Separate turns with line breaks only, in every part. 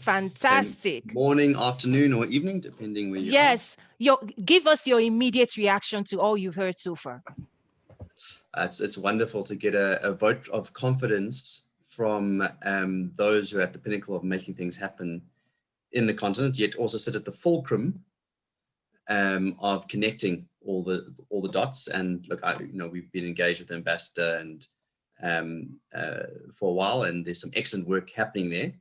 Say
Fantastic.
morning, afternoon, or evening, depending where you are.
Yes, give us your immediate reaction to all you've heard so far.
It's wonderful to get a vote of confidence from those who are at the pinnacle of making things happen in the continent, yet also sit at the fulcrum of connecting all the dots. And look, we've been engaged with the ambassador and for a while, and there's some excellent work happening there.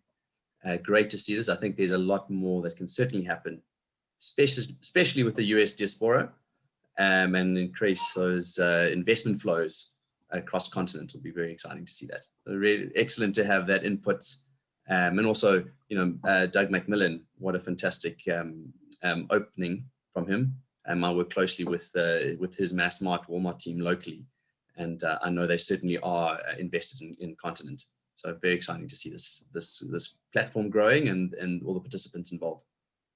Great to see this. I think there's a lot more that can certainly happen, especially with the US diaspora, and increase those investment flows across continent. Will be very exciting to see that. Really excellent to have that input, and also Doug McMillan. What a fantastic opening from him. I work closely with his Massmart Walmart team locally, and I know they certainly are invested in continent. So very exciting to see this platform growing and all the participants involved.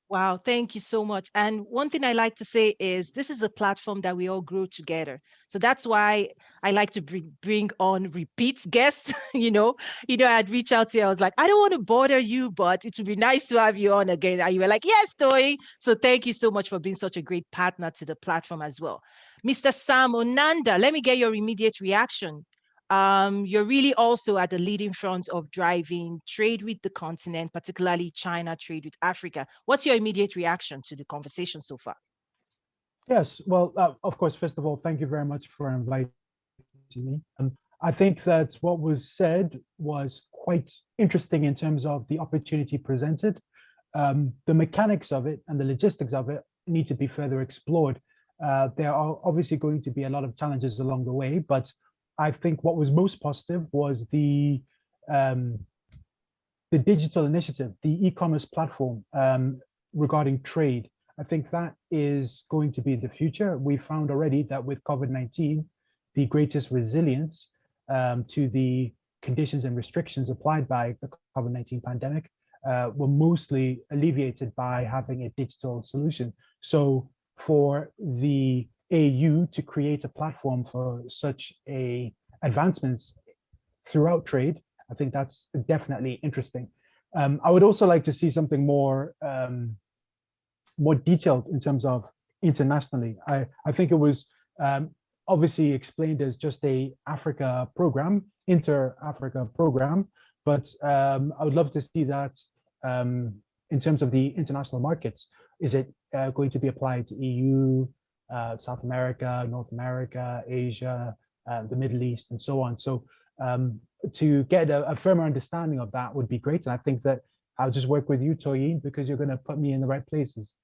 Wow, thank you so much. And one thing I like to say is this is a platform that we all grow together. So that's why I like to bring on repeat guests. I'd reach out to you. I was like, I don't want to bother you, but it would be nice to have you on again. And you were like, yes, Toy. So thank you so much for being such a great partner to the platform as well. Mr. Sam Onanda, let me get your immediate reaction. You're really also at the leading front of driving trade with the continent, particularly China trade with Africa. What's your immediate reaction to the conversation so far?
Yes, well, of course, first of all, thank you very much for inviting me. I think that what was said was quite interesting in terms of the opportunity presented. The mechanics of it and the logistics of it need to be further explored. There are obviously going to be a lot of challenges along the way, but I think what was most positive was the digital initiative, the e-commerce platform regarding trade. I think that is going to be the future. We found already that with COVID-19, the greatest resilience to the conditions and restrictions applied by the COVID-19 pandemic were mostly alleviated by having a digital solution. So for the AU to create a platform for such advancements throughout trade, I think that's definitely interesting. I would also like to see something more detailed in terms of internationally. I think it was obviously explained as just a Africa program, inter-Africa program, but I would love to see that in terms of the international markets. Is it going to be applied to EU, South America, North America, Asia, the Middle East, and so on? So to get a firmer understanding of that would be great. And I think that I'll just work with you, Toyin, because you're going to put me in the right places.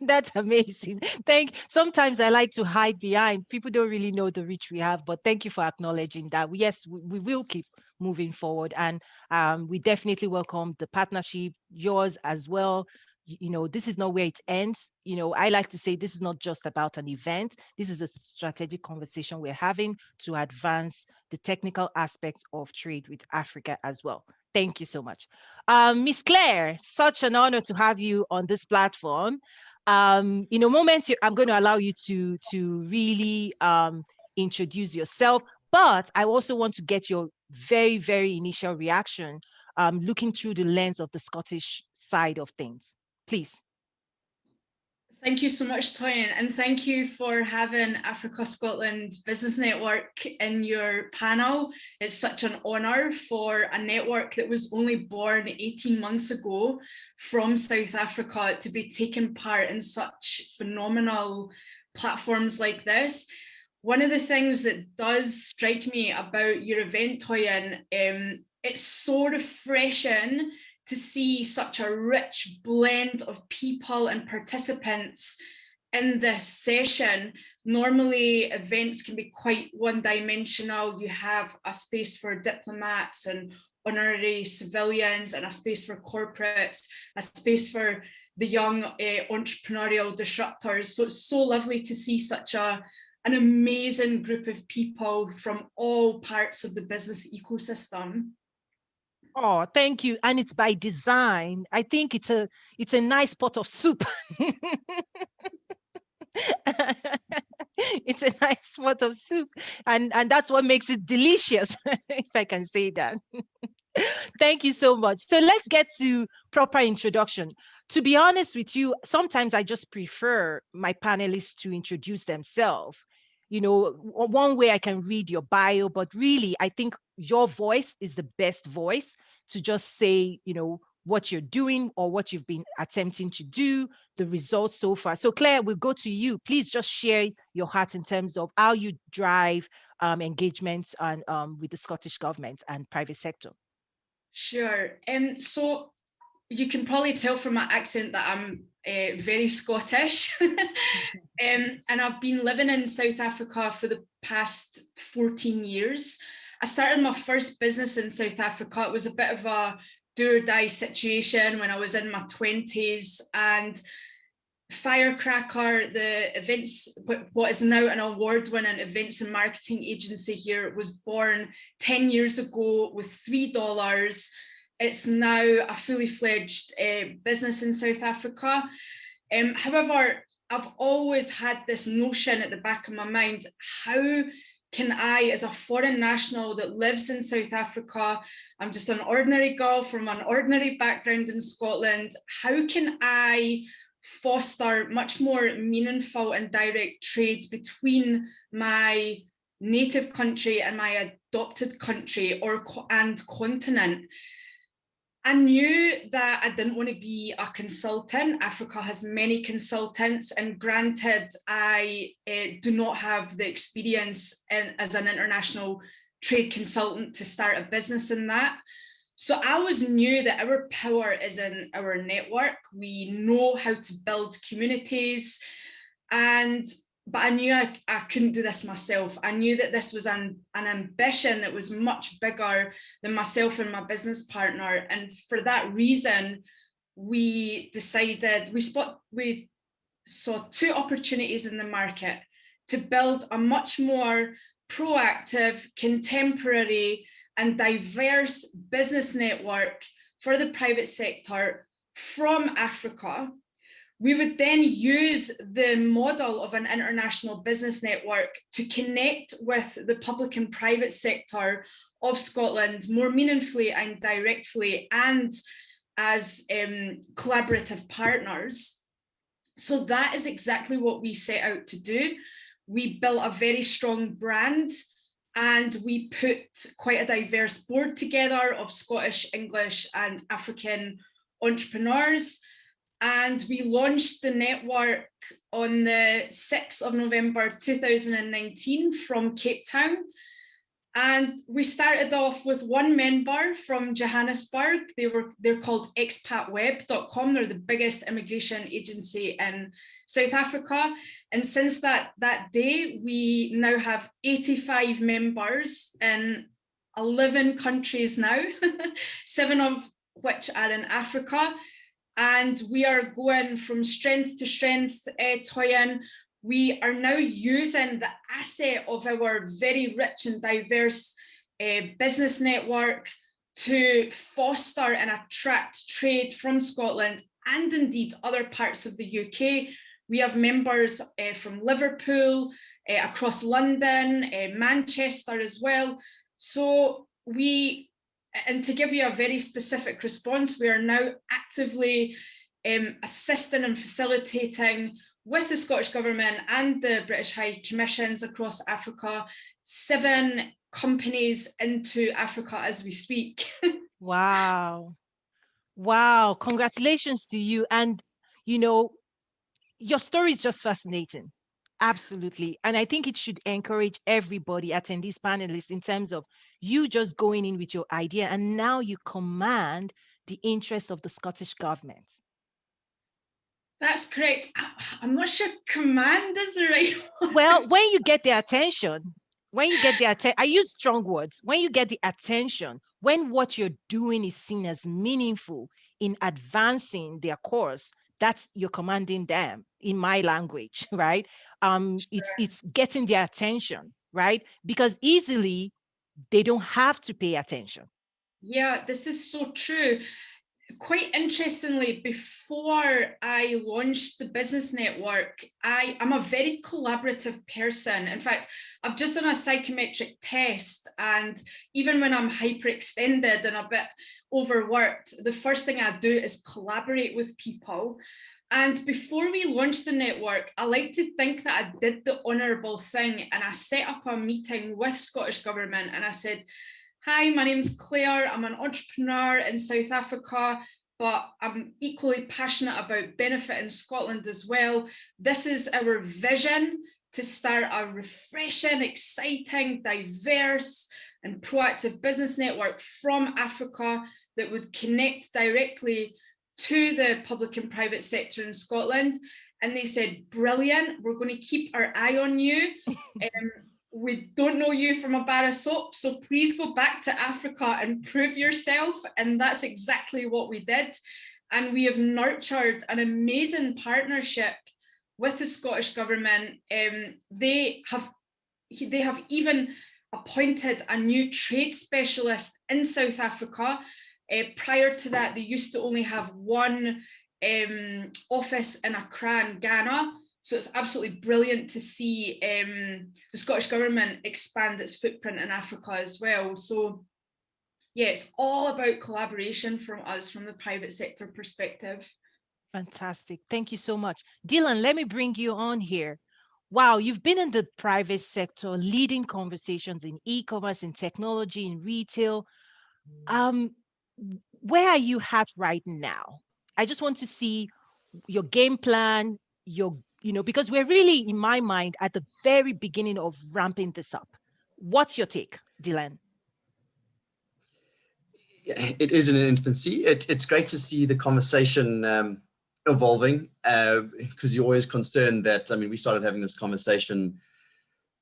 That's amazing. Sometimes I like to hide behind. People don't really know the reach we have, but thank you for acknowledging that. Yes, we will keep moving forward, and we definitely welcome the partnership, yours as well. This is not where it ends. I like to say this is not just about an event. This is a strategic conversation we're having to advance the technical aspects of trade with Africa as well. Thank you so much. Miss Claire, such an honor to have you on this platform. In a moment, I'm going to allow you to really introduce yourself, but I also want to get your very, very initial reaction, looking through the lens of the Scottish side of things. Please.
Thank you so much, Toyin, and thank you for having Africa Scotland Business Network in your panel. It's such an honour for a network that was only born 18 months ago from South Africa to be taking part in such phenomenal platforms like this. One of the things that does strike me about your event, Toyin, it's so refreshing to see such a rich blend of people and participants in this session. Normally, events can be quite one-dimensional. You have a space for diplomats and honorary civilians, and a space for corporates, a space for the young entrepreneurial disruptors. So it's so lovely to see such an amazing group of people from all parts of the business ecosystem.
Oh, thank you. And it's by design. I think it's a nice pot of soup. It's a nice pot of soup. And that's what makes it delicious, if I can say that. Thank you so much. So let's get to proper introduction. To be honest with you, sometimes I just prefer my panelists to introduce themselves. You know, one way I can read your bio, but really, I think your voice is the best voice to just say, you know, what you're doing or what you've been attempting to do, the results so far. So Claire, we'll go to you. Please just share your heart in terms of how you drive engagements and with the Scottish government and private sector.
Sure. So you can probably tell from my accent that I'm very Scottish. And I've been living in South Africa for the past 14 years. I started my first business in South Africa. It was a bit of a do or die situation when I was in my 20s, and Firecracker, the events, what is now an award-winning events and marketing agency here, was born 10 years ago with $3. It's now a fully fledged business in South Africa. However, I've always had this notion at the back of my mind: how can I, as a foreign national that lives in South Africa, I'm just an ordinary girl from an ordinary background in Scotland, how can I foster much more meaningful and direct trade between my native country and my adopted country and continent? I knew that I didn't want to be a consultant. Africa has many consultants, and granted, I do not have the experience as an international trade consultant to start a business in that. So I always knew that our power is in our network. We know how to build communities, but I knew I couldn't do this myself. I knew that this was an ambition that was much bigger than myself and my business partner. And for that reason, we decided, we saw two opportunities in the market to build a much more proactive, contemporary, and diverse business network for the private sector from Africa. We would then use the model of an international business network to connect with the public and private sector of Scotland more meaningfully and directly, and as collaborative partners. So that is exactly what we set out to do. We built a very strong brand, and we put quite a diverse board together of Scottish, English, and African entrepreneurs. And we launched the network on the 6th of November 2019 from Cape Town. And we started off with one member from Johannesburg. They're called expatweb.com. They're the biggest immigration agency in South Africa. And since that day, we now have 85 members in 11 countries now, 7 of which are in Africa. And we are going from strength to strength, Toyin. We are now using the asset of our very rich and diverse business network to foster and attract trade from Scotland and indeed other parts of the UK. We have members from Liverpool, across London, Manchester as well. So and to give you a very specific response, we are now actively assisting and facilitating with the Scottish Government and the British High Commissions across Africa, 7 companies into Africa as we speak.
Wow. Wow. Congratulations to you. And, you know, your story is just fascinating. Absolutely. And I think it should encourage everybody, attendees, panelists, in terms of you just going in with your idea and now you command the interest of the Scottish government.
That's correct. I'm not sure command is the right word.
Well, when you get their attention, I use strong words, when you get the attention, when what you're doing is seen as meaningful in advancing their course, that's you're commanding them in my language, right? It's getting their attention, right? Because easily they don't have to pay attention.
Yeah, this is so true. quite interestingly, before I launched the business network, I'm a very collaborative person. In fact, I've just done a psychometric test, and even when I'm hyperextended and a bit overworked, the first thing I do is collaborate with people. And before we launched the network, I like to think that I did the honourable thing, and I set up a meeting with Scottish Government, and I said, hi, my name's Claire. I'm an entrepreneur in South Africa, but I'm equally passionate about benefiting Scotland as well. This is our vision to start a refreshing, exciting, diverse, and proactive business network from Africa that would connect directly to the public and private sector in Scotland. And they said, brilliant, we're going to keep our eye on you. We don't know you from a bar of soap, so please go back to Africa and prove yourself. And that's exactly what we did. And we have nurtured an amazing partnership with the Scottish Government. They have even appointed a new trade specialist in South Africa. Prior to that, they used to only have one office in Accra in Ghana. So it's absolutely brilliant to see the Scottish Government expand its footprint in Africa as well. So yeah, it's all about collaboration from us, from the private sector perspective.
Fantastic. Thank you so much. Dylan, let me bring you on here. Wow, you've been in the private sector, leading conversations in e-commerce, in technology, in retail. Where are you at right now? I just want to see your game plan, because we're really, in my mind, at the very beginning of ramping this up. What's your take, Dylan?
Yeah, it is in infancy. It's great to see the conversation evolving, because you're always concerned that, I mean, we started having this conversation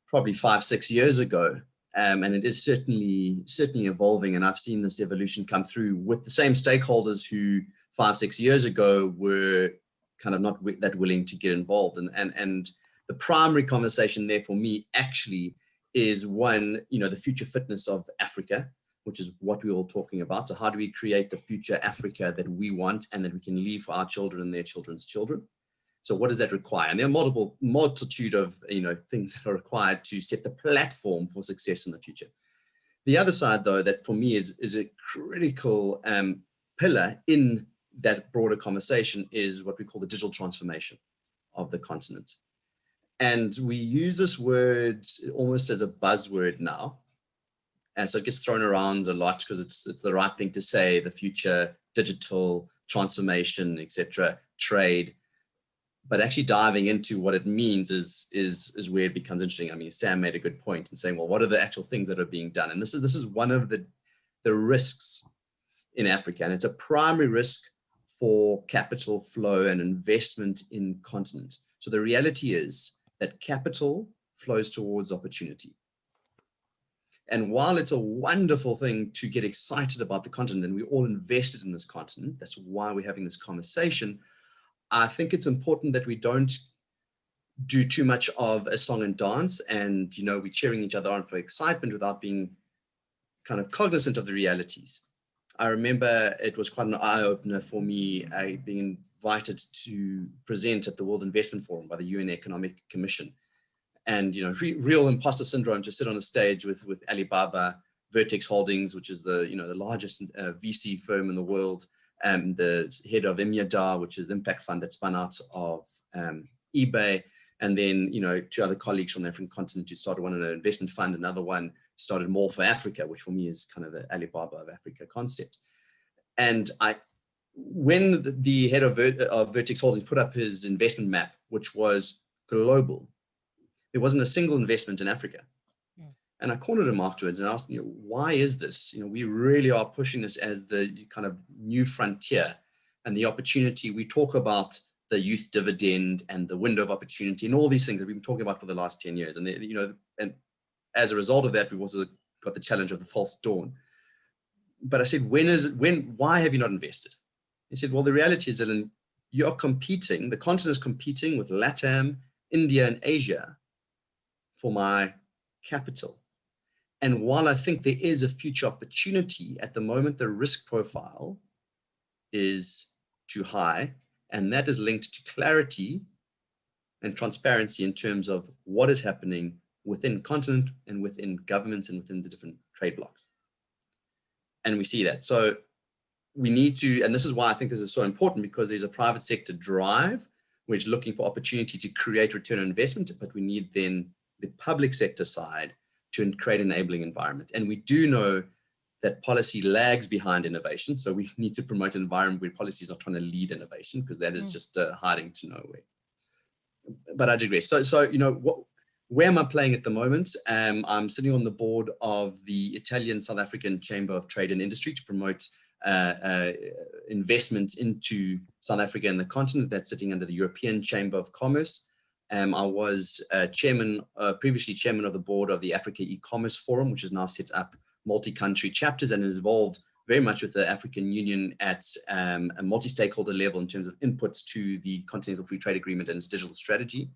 probably 5-6 years ago, and it is certainly evolving. And I've seen this evolution come through with the same stakeholders who 5-6 years ago were kind of not that willing to get involved. And the primary conversation there for me actually is one, the future fitness of Africa, which is what we're all talking about. So how do we create the future Africa that we want and that we can leave for our children and their children's children? So what does that require? And there are multitude of things that are required to set the platform for success in the future. The other side, though, that for me is a critical pillar in that broader conversation is what we call the digital transformation of the continent. And we use this word almost as a buzzword now. And so it gets thrown around a lot because it's the right thing to say, the future, digital transformation, etc., trade. But actually diving into what it means is where it becomes interesting. I mean, Sam made a good point in saying, well, what are the actual things that are being done? And this is one of the risks in Africa. And it's a primary risk for capital flow and investment in continent. So the reality is that capital flows towards opportunity. And while it's a wonderful thing to get excited about the continent, and we all invested in this continent, that's why we're having this conversation, I think it's important that we don't do too much of a song and dance and, we're cheering each other on for excitement without being kind of cognizant of the realities. I remember it was quite an eye-opener for me being invited to present at the World Investment Forum by the UN Economic Commission. And, real imposter syndrome to sit on a stage with Alibaba, Vertex Holdings, which is the largest VC firm in the world, and the head of Imyada, which is the impact fund that spun out of eBay. And then, 2 other colleagues from the African continent who started one in an investment fund, another one started More for Africa, which for me is kind of the Alibaba of Africa concept. And when the head of Vertex Holdings put up his investment map, which was global, there wasn't a single investment in Africa. Yeah. And I cornered him afterwards and asked, why is this? We really are pushing this as the kind of new frontier and the opportunity. We talk about the youth dividend and the window of opportunity and all these things that we've been talking about for the last 10 years. And, and as a result of that, we've also got the challenge of the false dawn. But I said, why have you not invested? He said, well, the reality is that you're competing, the continent is competing with LATAM, India, and Asia for my capital. And while I think there is a future opportunity, at the moment, the risk profile is too high, and that is linked to clarity and transparency in terms of what is happening within continent and within governments and within the different trade blocs. And we see that. So we need to, and this is why I think this is so important, because there's a private sector drive which is looking for opportunity to create return on investment, but we need then the public sector side to create an enabling environment. And we do know that policy lags behind innovation. So we need to promote an environment where policy is not trying to lead innovation, because that is just hiding to nowhere. But I digress. So you know, where am I playing at the moment? I'm sitting on the board of the Italian South African Chamber of Trade and Industry to promote investment into South Africa and the continent. That's sitting under the European Chamber of Commerce. I was previously chairman of the board of the Africa E-Commerce Forum, which has now set up multi-country chapters and is involved very much with the African Union at a multi-stakeholder level in terms of inputs to the Continental Free Trade Agreement and its digital strategy.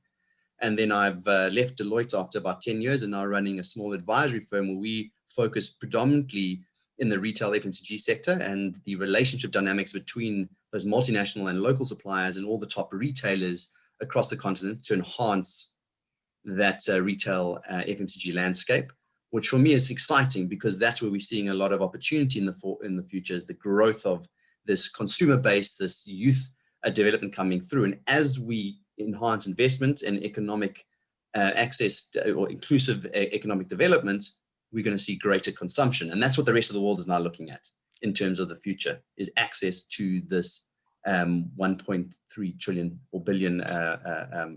And then I've left Deloitte after about 10 years and now running a small advisory firm where we focus predominantly in the retail FMCG sector and the relationship dynamics between those multinational and local suppliers and all the top retailers across the continent to enhance that retail FMCG landscape, which for me is exciting because that's where we're seeing a lot of opportunity in the future, is the growth of this consumer base, this youth development coming through. And as we enhance investment and economic access or inclusive economic development, we're going to see greater consumption. And that's what the rest of the world is now looking at in terms of the future, is access to this 1.3 trillion or billion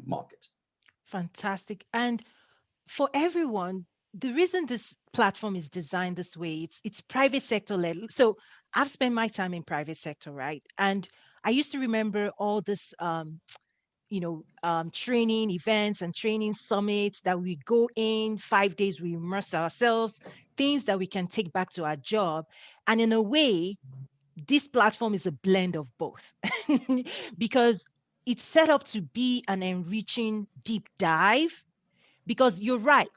market.
Fantastic. And for everyone, the reason this platform is designed this way, it's private sector led. So I've spent my time in private sector, right? And I used to remember all this training events and training summits that we go in 5 days, we immerse ourselves, things that we can take back to our job. And in a way, this platform is a blend of both because it's set up to be an enriching deep dive, because you're right.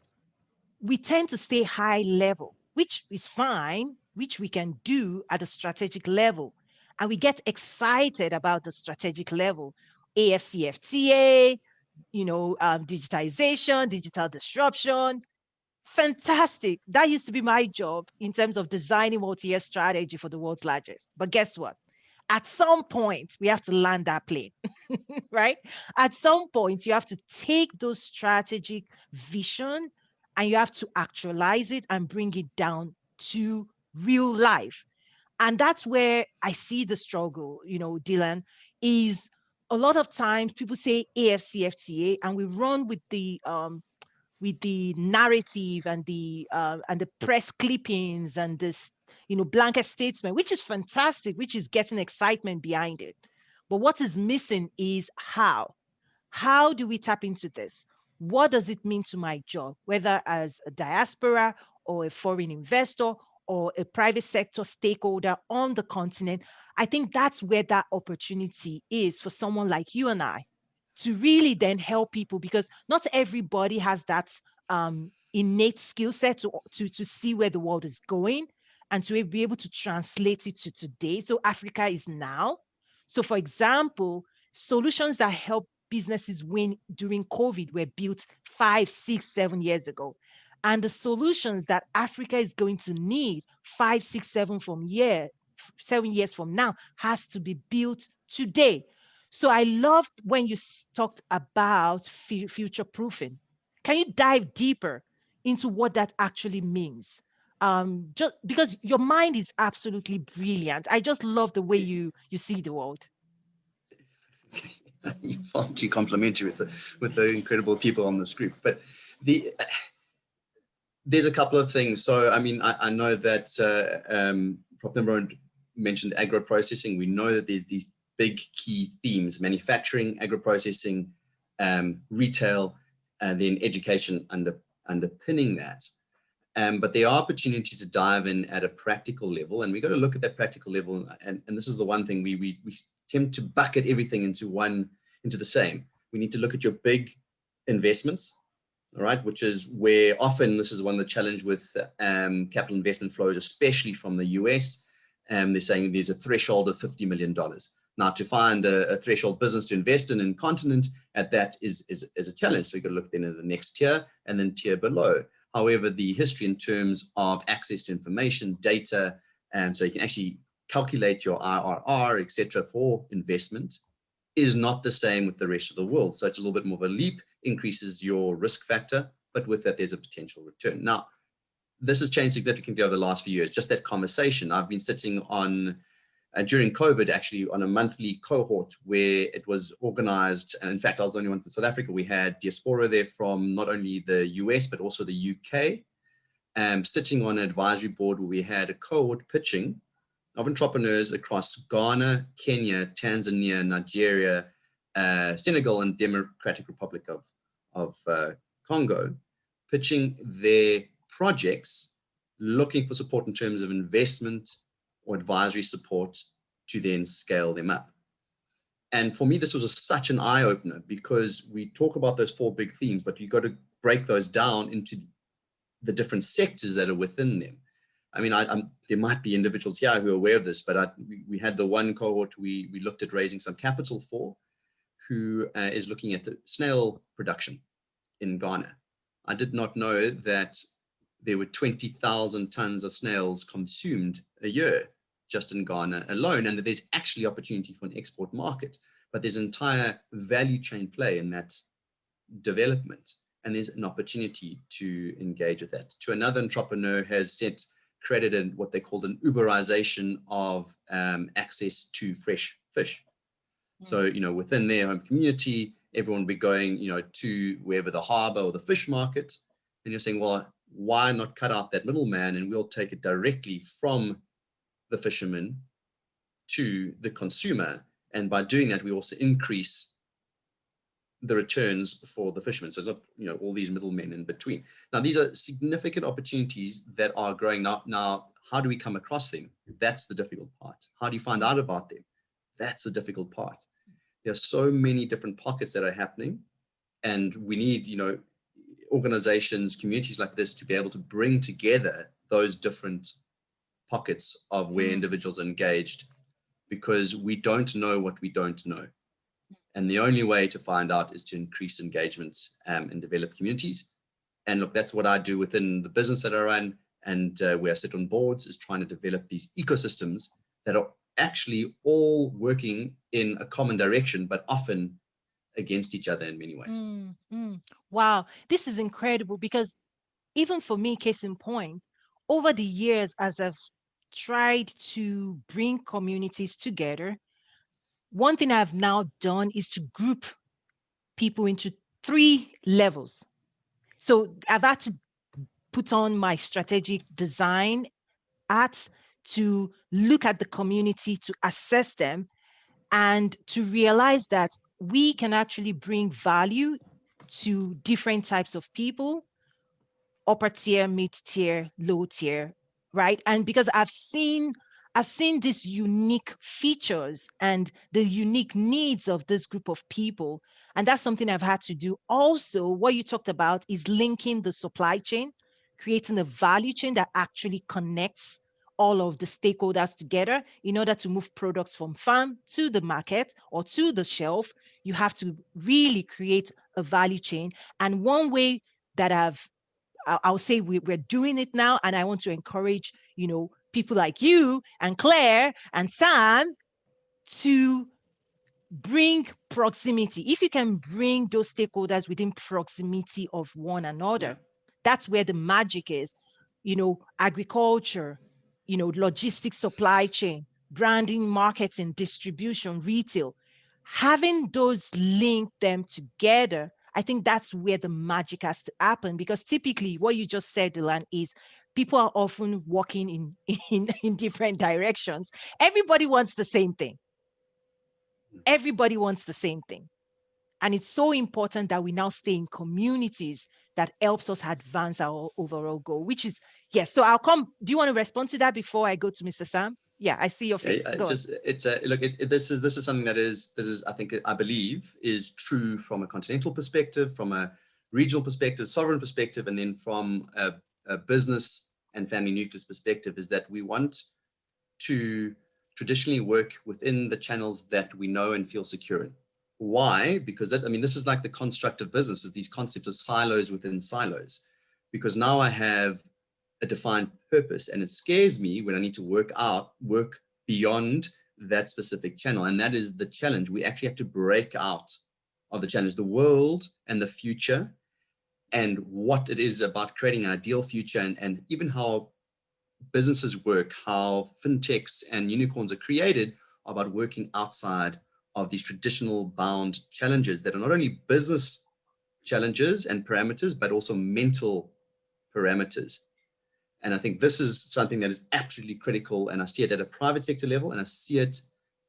We tend to stay high level, which is fine, which we can do at a strategic level. And we get excited about the strategic level. AFCFTA, digitization, digital disruption. Fantastic. That used to be my job in terms of designing multi-year strategy for the world's largest. But guess what? At some point, we have to land that plane, right? At some point, you have to take those strategic vision and you have to actualize it and bring it down to real life. And that's where I see the struggle, Dylan, is a lot of times people say AFCFTA and we run with the narrative and the press clippings and this blanket statement, which is fantastic, which is getting excitement behind it. But what is missing is how do we tap into this? What does it mean to my job, whether as a diaspora or a foreign investor or a private sector stakeholder on the continent? I think that's where that opportunity is for someone like you and I to really then help people, because not everybody has that innate skill set to see where the world is going and to be able to translate it to today. So Africa is now. So for example, solutions that help businesses win during COVID were built 5, 6, 7 years ago. And the solutions that Africa is going to need 5, 6, 7 years from now has to be built today. So I loved when you talked about future proofing. Can you dive deeper into what that actually means? Just because your mind is absolutely brilliant. I just love the way you see the world.
You're far too complimentary with the incredible people on this group. But there's a couple of things. So, I mean, I know that Prof. Nimrod mentioned agro-processing. We know that there's these big key themes: manufacturing, agro-processing, retail, and then education underpinning that. But there are opportunities to dive in at a practical level, and we got to look at that practical level. And this is the one thing we tend to bucket everything into the same. We need to look at your big investments, all right, which is where often this is one of the challenge with capital investment flows, especially from the US. and they're saying there's a threshold of $50 million. Now, to find a threshold business to invest in continent at that is a challenge. So you've got to look then at the next tier and then tier below. However, the history in terms of access to information, data, and so you can actually calculate your IRR, etc., for investment is not the same with the rest of the world. So it's a little bit more of a leap, increases your risk factor, but with that, there's a potential return. Now, this has changed significantly over the last few years, just that conversation. I've been sitting on, during COVID, actually, on a monthly cohort where it was organized. And in fact, I was the only one from South Africa. We had diaspora there from not only the US, but also the UK, sitting on an advisory board where we had a cohort pitching of entrepreneurs across Ghana, Kenya, Tanzania, Nigeria, Senegal, and Democratic Republic of Congo, pitching their projects, looking for support in terms of investment or advisory support to then scale them up. And for me, this was such an eye-opener, because we talk about those 4 big themes, but you've got to break those down into the different sectors that are within them. I mean, there might be individuals here who are aware of this, but we had the one cohort we looked at raising some capital for, who is looking at the snail production in Ghana. I did not know that there were 20,000 tons of snails consumed a year just in Ghana alone, and that there's actually opportunity for an export market, but there's an entire value chain play in that development, and there's an opportunity to engage with that. To another entrepreneur has created what they called an Uberization of access to fresh fish. So, within their home community, everyone will be going, to wherever the harbor or the fish market, and you're saying, well, why not cut out that middleman, and we'll take it directly from the fisherman to the consumer. And by doing that, we also increase the returns for the fishermen. So it's not, all these middlemen in between. Now, these are significant opportunities that are growing up. Now, how do we come across them? That's the difficult part. How do you find out about them? That's the difficult part. There are so many different pockets that are happening, and we need, organizations, communities like this to be able to bring together those different pockets of where individuals are engaged, because we don't know what we don't know. And the only way to find out is to increase engagement and develop communities. And look, that's what I do within the business that I run, and where I sit on boards, is trying to develop these ecosystems that are actually all working in a common direction, but often against each other in many ways.
Wow, this is incredible, because even for me, case in point, over the years, as I've tried to bring communities together, one thing I've now done is to group people into 3 levels. So I've had to put on my strategic design hats to look at the community, to assess them, and to realize that we can actually bring value to different types of people: upper tier, mid tier, low tier, right? And because I've seen these unique features and the unique needs of this group of people, and that's something I've had to do. Also, what you talked about is linking the supply chain, creating a value chain that actually connects all of the stakeholders together. In order to move products from farm to the market or to the shelf, you have to really create a value chain. And one way that I'll say we're doing it now, and I want to encourage, people like you and Claire and Sam to bring proximity. If you can bring those stakeholders within proximity of one another, that's where the magic is. Agriculture, logistics, supply chain, branding, marketing, distribution, retail, having those link them together. I think that's where the magic has to happen, because typically what you just said, Dylan, is people are often walking in different directions. Everybody wants the same thing. Everybody wants the same thing. And it's so important that we now stay in communities that helps us advance our overall goal, which is, yes. So I'll come. Do you want to respond to that before I go to Mr. Sam? Yeah, I see your face. Go on.
This is something that is I believe is true from a continental perspective, from a regional perspective, sovereign perspective, and then from a business and family nucleus perspective, is that we want to traditionally work within the channels that we know and feel secure in. Why? Because this is like the construct of business, is these concepts of silos within silos. Because now I have a defined purpose, and it scares me when I need to work beyond that specific channel. And that is the challenge. We actually have to break out of the challenge, the world and the future, and what it is about creating an ideal future, and even how businesses work, how fintechs and unicorns are created, about working outside of these traditional bound challenges that are not only business challenges and parameters, but also mental parameters. And I think this is something that is absolutely critical. And I see it at a private sector level, and I see it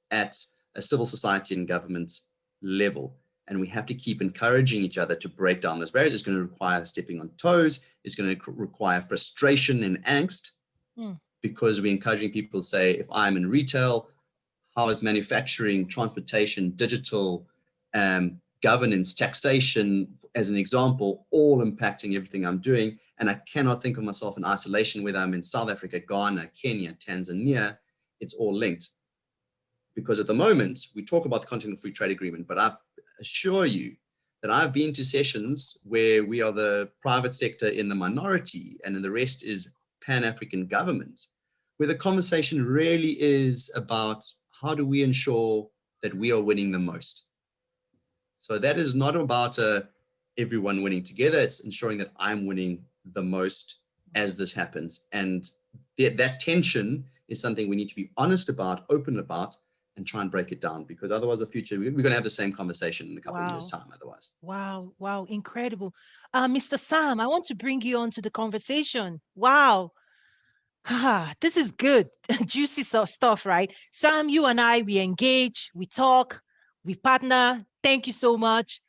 at a civil society and government level. And we have to keep encouraging each other to break down those barriers. It's going to require stepping on toes. It's going to require frustration and angst, because we're encouraging people to say, if I'm in retail, how is manufacturing, transportation, digital, governance, taxation, as an example, all impacting everything I'm doing? And I cannot think of myself in isolation, whether I'm in South Africa, Ghana, Kenya, Tanzania. It's all linked. Because at the moment, we talk about the Continental Free Trade Agreement, but I assure you that I've been to sessions where we are the private sector in the minority, and then the rest is Pan-African government, where the conversation really is about how do we ensure that we are winning the most. So that is not about everyone winning together. It's ensuring that I'm winning the most as this happens. And that tension is something we need to be honest about, open about, and try and break it down, because otherwise the future, we're going to have the same conversation in a couple of years' time otherwise.
Wow, incredible. Mr. Sam, I want to bring you on to the conversation. Wow. This is good. Juicy stuff, right? Sam, you and I, we engage, we talk, we partner. Thank you so much.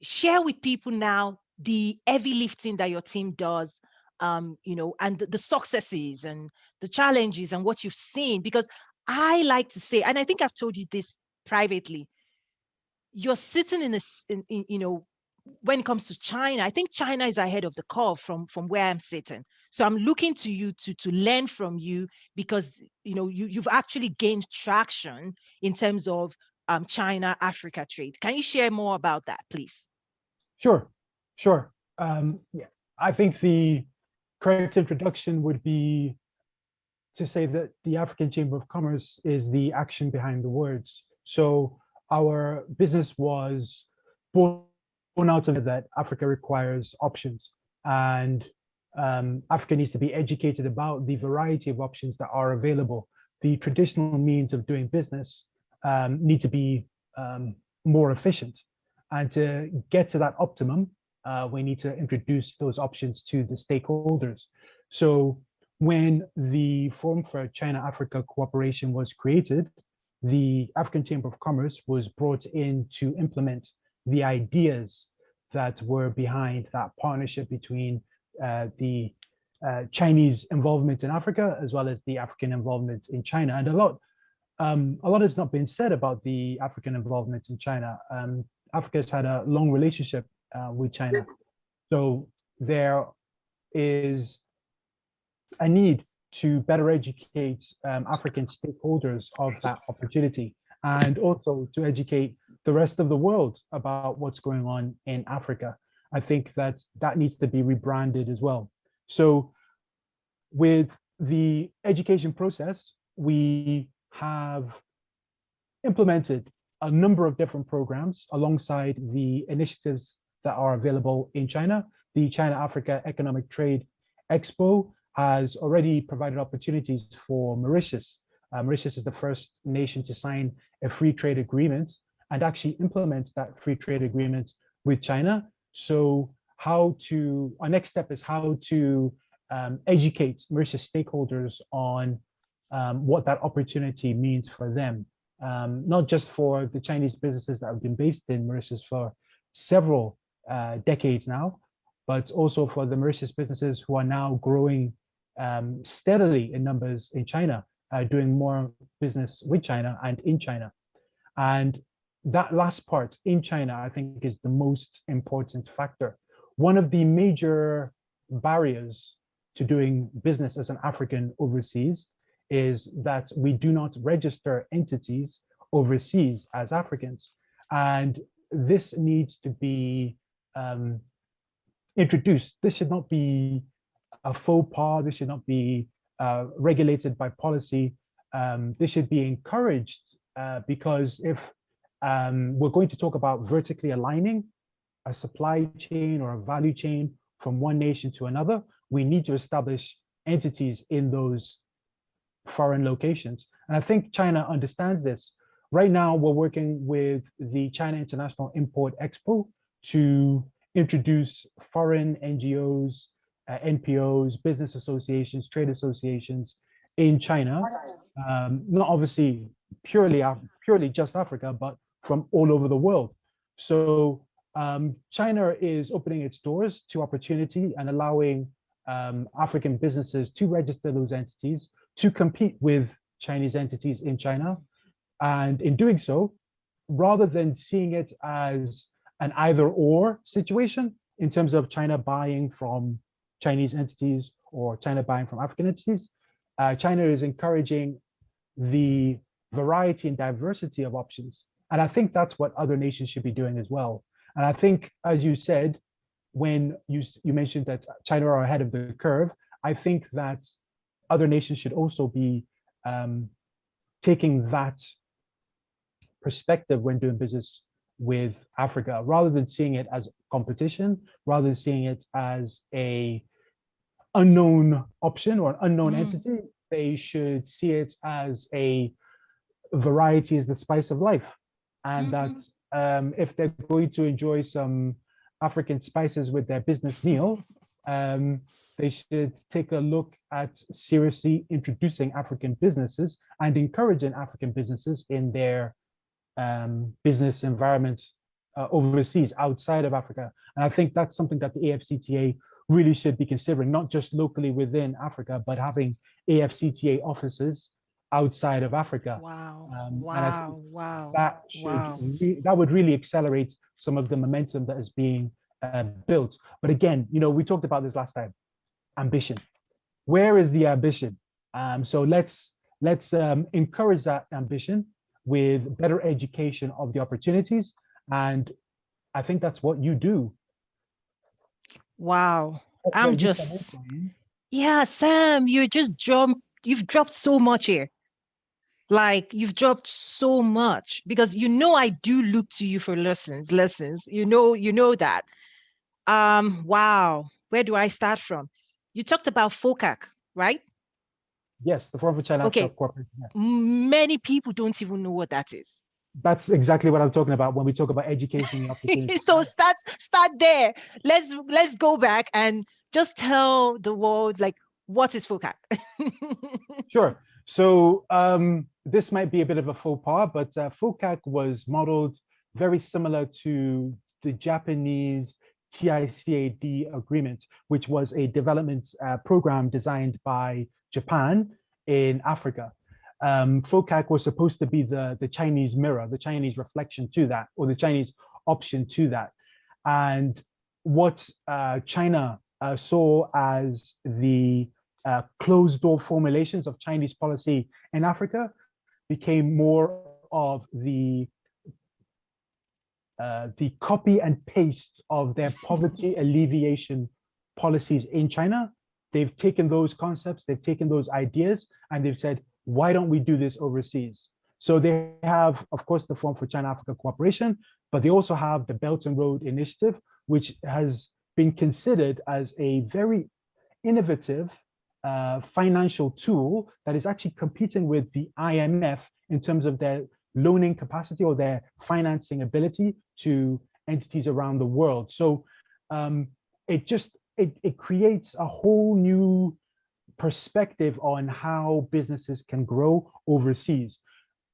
Share with people now the heavy lifting that your team does, and the successes and the challenges and what you've seen, because I like to say, and I think I've told you this privately, you're sitting when it comes to China, I think China is ahead of the curve from where I'm sitting. So I'm looking to you to learn from you, because you've actually gained traction in terms of China-Africa trade. Can you share more about that, please?
Sure. Yeah, I think the correct introduction would be to say that the African Chamber of Commerce is the action behind the words. So our business was born out of that Africa requires options, and Africa needs to be educated about the variety of options that are available. The traditional means of doing business need to be more efficient, and to get to that optimum, we need to introduce those options to the stakeholders. So when the Forum for China-Africa Cooperation was created, the African Chamber of Commerce was brought in to implement the ideas that were behind that partnership between the Chinese involvement in Africa as well as the African involvement in China. And a lot has not been said about the African involvement in China. Africa's had a long relationship with China. So there is a need to better educate African stakeholders of that opportunity, and also to educate the rest of the world about what's going on in Africa. I think that needs to be rebranded as well. So with the education process, we have implemented a number of different programs alongside the initiatives that are available in China. The China-Africa Economic Trade Expo has already provided opportunities for Mauritius. Mauritius is the first nation to sign a free trade agreement and actually implement that free trade agreement with China. So our next step is how to educate Mauritius stakeholders on what that opportunity means for them, not just for the Chinese businesses that have been based in Mauritius for several decades now, but also for the Mauritius businesses who are now growing steadily in numbers in China, doing more business with China and in China. And that last part, in China, I think is the most important factor. One of the major barriers to doing business as an African overseas is that we do not register entities overseas as Africans. And this needs to be introduced. This should not be a faux pas. This should not be regulated by policy. This should be encouraged because if we're going to talk about vertically aligning a supply chain or a value chain from one nation to another, we need to establish entities in those foreign locations. And I think China understands this. Right now, we're working with the China International Import Expo to introduce foreign NGOs, NPOs, business associations, trade associations in China, not obviously purely just Africa, but from all over the world. So China is opening its doors to opportunity and allowing African businesses to register those entities to compete with Chinese entities in China. And in doing so, rather than seeing it as an either or situation in terms of China buying from Chinese entities or China buying from African entities, China is encouraging the variety and diversity of options. And I think that's what other nations should be doing as well. And I think, as you said, when you mentioned that China are ahead of the curve, I think that other nations should also be taking that perspective when doing business with Africa, rather than seeing it as competition, rather than seeing it as a unknown option or an unknown entity. They should see it as a variety is the spice of life. And that if they're going to enjoy some African spices with their business meal, they should take a look at seriously introducing African businesses and encouraging African businesses in their business environment overseas, outside of Africa. And I think that's something that the AFCTA really should be considering, not just locally within Africa, but having AFCTA offices outside of Africa.
Wow,
wow. That would really accelerate some of the momentum that is being built. But again, we talked about this last time, ambition. Where is the ambition? So let's encourage that ambition with better education of the opportunities. And I think that's what you do.
Wow. I'm just, yeah, Sam, you've dropped so much here. Like, you've dropped so much, because I do look to you for lessons, you know that. Wow, where do I start from? You talked about FOCAC, right?
Yes, the Forum for China Cooperation.
Yeah. Many people don't even know what that is.
That's exactly what I'm talking about when we talk about education and opportunities.
So start there. Let's go back and just tell the world, like, what is FOCAC?
Sure. So this might be a bit of a faux pas, but FOCAC was modeled very similar to the Japanese TICAD agreement, which was a development program designed by Japan in Africa. FOCAC was supposed to be the Chinese mirror, the Chinese reflection to that, or the Chinese option to that. And what China saw as the closed door formulations of Chinese policy in Africa became more of the copy and paste of their poverty alleviation policies in China. They've taken those concepts, they've taken those ideas, and they've said, why don't we do this overseas? So they have, of course, the Forum for China-Africa Cooperation, but they also have the Belt and Road Initiative, which has been considered as a very innovative financial tool that is actually competing with the IMF in terms of their loaning capacity or their financing ability to entities around the world. So it creates a whole new perspective on how businesses can grow overseas.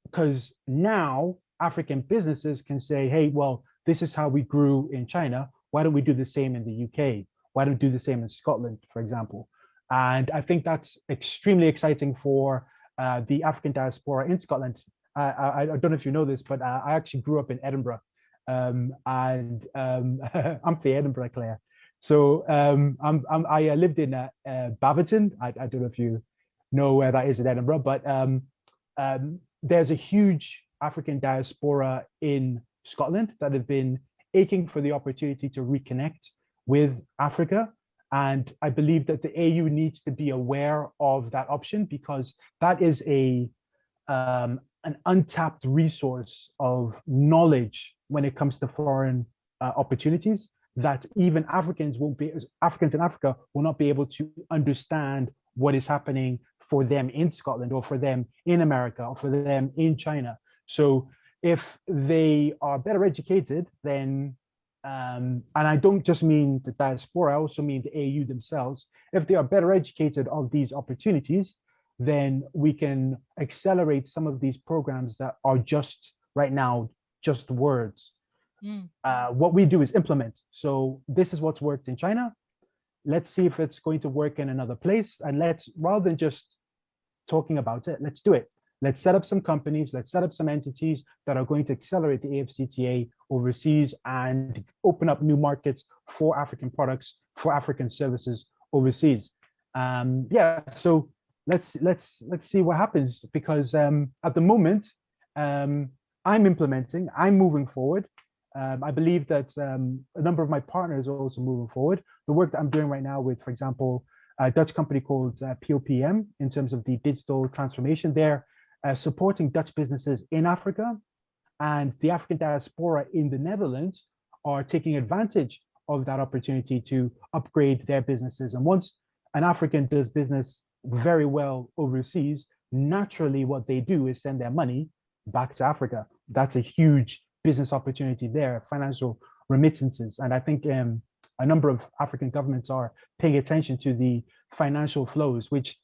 Because now African businesses can say, hey, well, this is how we grew in China. Why don't we do the same in the UK? Why don't we do the same in Scotland, for example? And I think that's extremely exciting for the African diaspora in Scotland. I don't know if you know this, but I actually grew up in Edinburgh, and I'm the Edinburgh Clare. So I lived in Baverton. I don't know if you know where that is in Edinburgh, but there's a huge African diaspora in Scotland that have been aching for the opportunity to reconnect with Africa. And I believe that the AU needs to be aware of that option, because that is an untapped resource of knowledge when it comes to foreign opportunities that even Africans in Africa will not be able to understand what is happening for them in Scotland, or for them in America, or for them in China. So if they are better educated, then, and I don't just mean the diaspora, I also mean the AU themselves, if they are better educated of these opportunities, then we can accelerate some of these programs that are just right now, just words. What we do is implement. So this is what's worked in China. Let's see if it's going to work in another place. And let's, rather than just talking about it, let's do it. Let's set up some companies, let's set up some entities that are going to accelerate the AFCTA overseas and open up new markets for African products, for African services overseas. Yeah, so let's see what happens, because at the moment, I'm implementing, I'm moving forward. I believe that a number of my partners are also moving forward. The work that I'm doing right now with, for example, a Dutch company called POPM, in terms of the digital transformation, they're supporting Dutch businesses in Africa, and the African diaspora in the Netherlands are taking advantage of that opportunity to upgrade their businesses. And once an African does business very well overseas, naturally what they do is send their money back to Africa. That's a huge business opportunity there, financial remittances. And I think a number of African governments are paying attention to the financial flows, which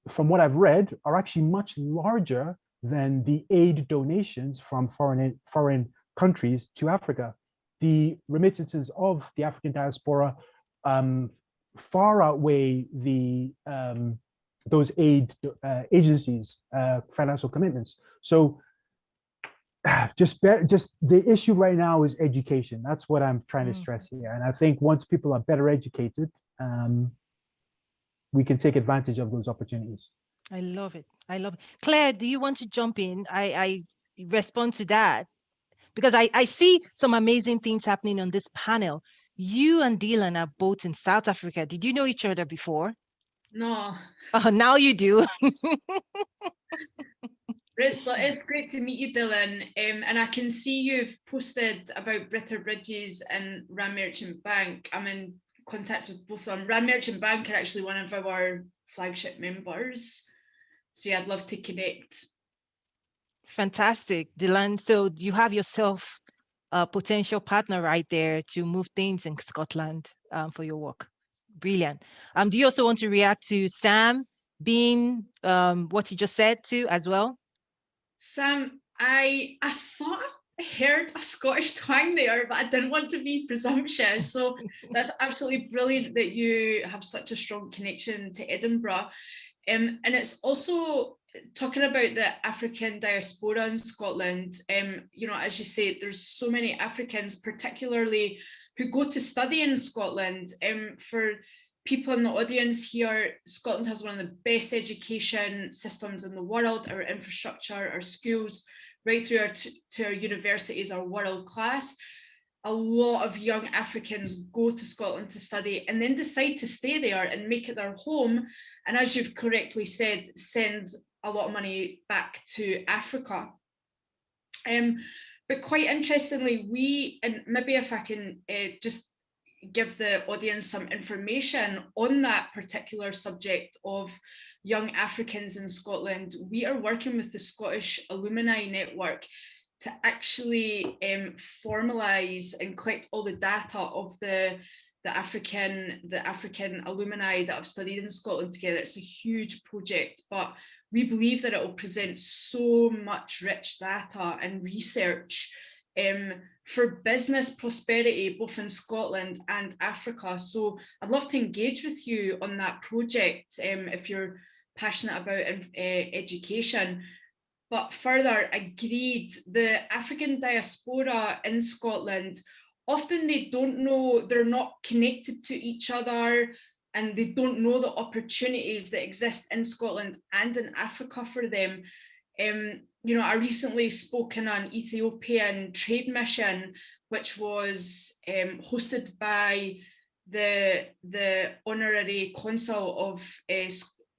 from what I've read are actually much larger than the aid donations from foreign countries to Africa. The remittances of the African diaspora far outweigh the those aid agencies' financial commitments. So just the issue right now is education. That's what I'm trying to stress here. And I think once people are better educated, we can take advantage of those opportunities.
I love it. I love it. Claire, do you want to jump in? I respond to that, because I see some amazing things happening on this panel. You and Dylan are both in South Africa. Did you know each other before?
No.
Oh, now you do.
It's great to meet you, Dylan. And I can see you've posted about Britta Bridges and Rand Merchant Bank. I'm in contact with both of them. Rand Merchant Bank are actually one of our flagship members. So yeah, I'd love to connect.
Fantastic, Dylan. So you have yourself a potential partner right there to move things in Scotland for your work. Brilliant. Do you also want to react to Sam being what he just said too as well?
Sam, I thought I heard a Scottish twang there, but I didn't want to be presumptuous. So that's absolutely brilliant that you have such a strong connection to Edinburgh. And it's also talking about the African diaspora in Scotland. You know, as you say, there's so many Africans, particularly who go to study in Scotland. For people in the audience here, Scotland has one of the best education systems in the world. Our infrastructure, our schools, right through to our universities are world class. A lot of young Africans go to Scotland to study and then decide to stay there and make it their home. And as you've correctly said, send a lot of money back to Africa. But quite interestingly, and maybe if I can just give the audience some information on that particular subject of young Africans in Scotland, we are working with the Scottish Alumni Network to actually formalise and collect all the data of the African alumni that have studied in Scotland together. It's a huge project, but we believe that it will present so much rich data and research for business prosperity, both in Scotland and Africa. So I'd love to engage with you on that project if you're passionate about education. But further, agreed, the African diaspora in Scotland, often they don't know, they're not connected to each other. and they don't know the opportunities that exist in Scotland and in Africa for them. You know, I recently spoke in an Ethiopian trade mission, which was hosted by the honorary consul of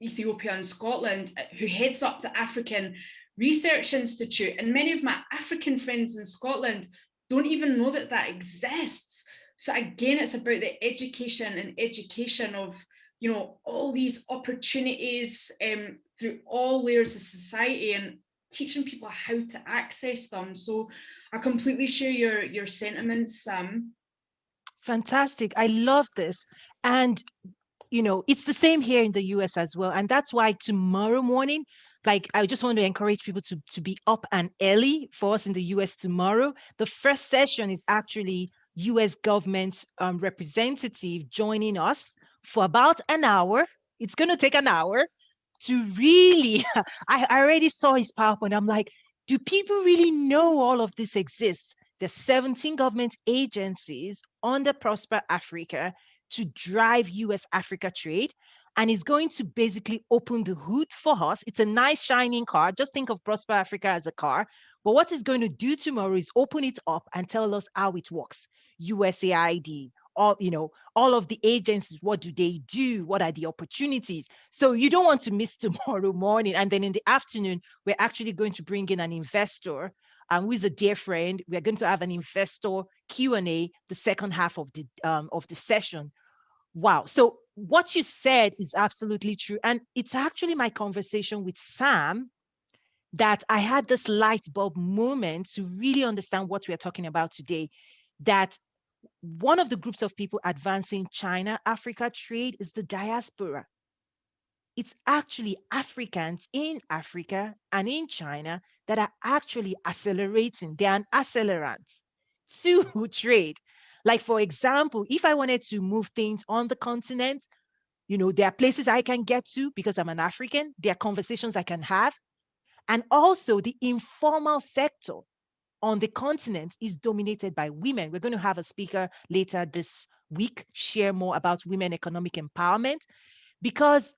Ethiopia and Scotland, who heads up the African Research Institute. And many of my African friends in Scotland don't even know that that exists. So again, it's about the education of, you know, all these opportunities through all layers of society, and teaching people how to access them. So I completely share your sentiments, Sam.
Fantastic. I love this. And you know, it's the same here in the US as well. And that's why tomorrow morning, like, I just want to encourage people to be up and early for us in the US tomorrow. The first session is actually US government representative joining us for about an hour. It's going to take an hour to really, I already saw his PowerPoint. I'm like, do people really know all of this exists? There's 17 government agencies under Prosper Africa to drive US Africa trade. And it's going to basically open the hood for us. It's a nice shining car. Just think of Prosper Africa as a car. But what it's going to do tomorrow is open it up and tell us how it works. USAID, all, you know, all of the agencies, what do they do? What are the opportunities? So you don't want to miss tomorrow morning. And then in the afternoon, we're actually going to bring in an investor who is a dear friend. We're going to have an investor Q&A the second half of the session. Wow. So what you said is absolutely true. And it's actually my conversation with Sam that I had this light bulb moment to really understand what we're talking about today. That one of the groups of people advancing China-Africa trade is the diaspora. It's actually Africans in Africa and in China that are actually accelerating. They're an accelerant to trade. Like, for example, if I wanted to move things on the continent, you know, there are places I can get to because I'm an African. There are conversations I can have. And also the informal sector on the continent is dominated by women. We're going to have a speaker later this week share more about women economic empowerment, because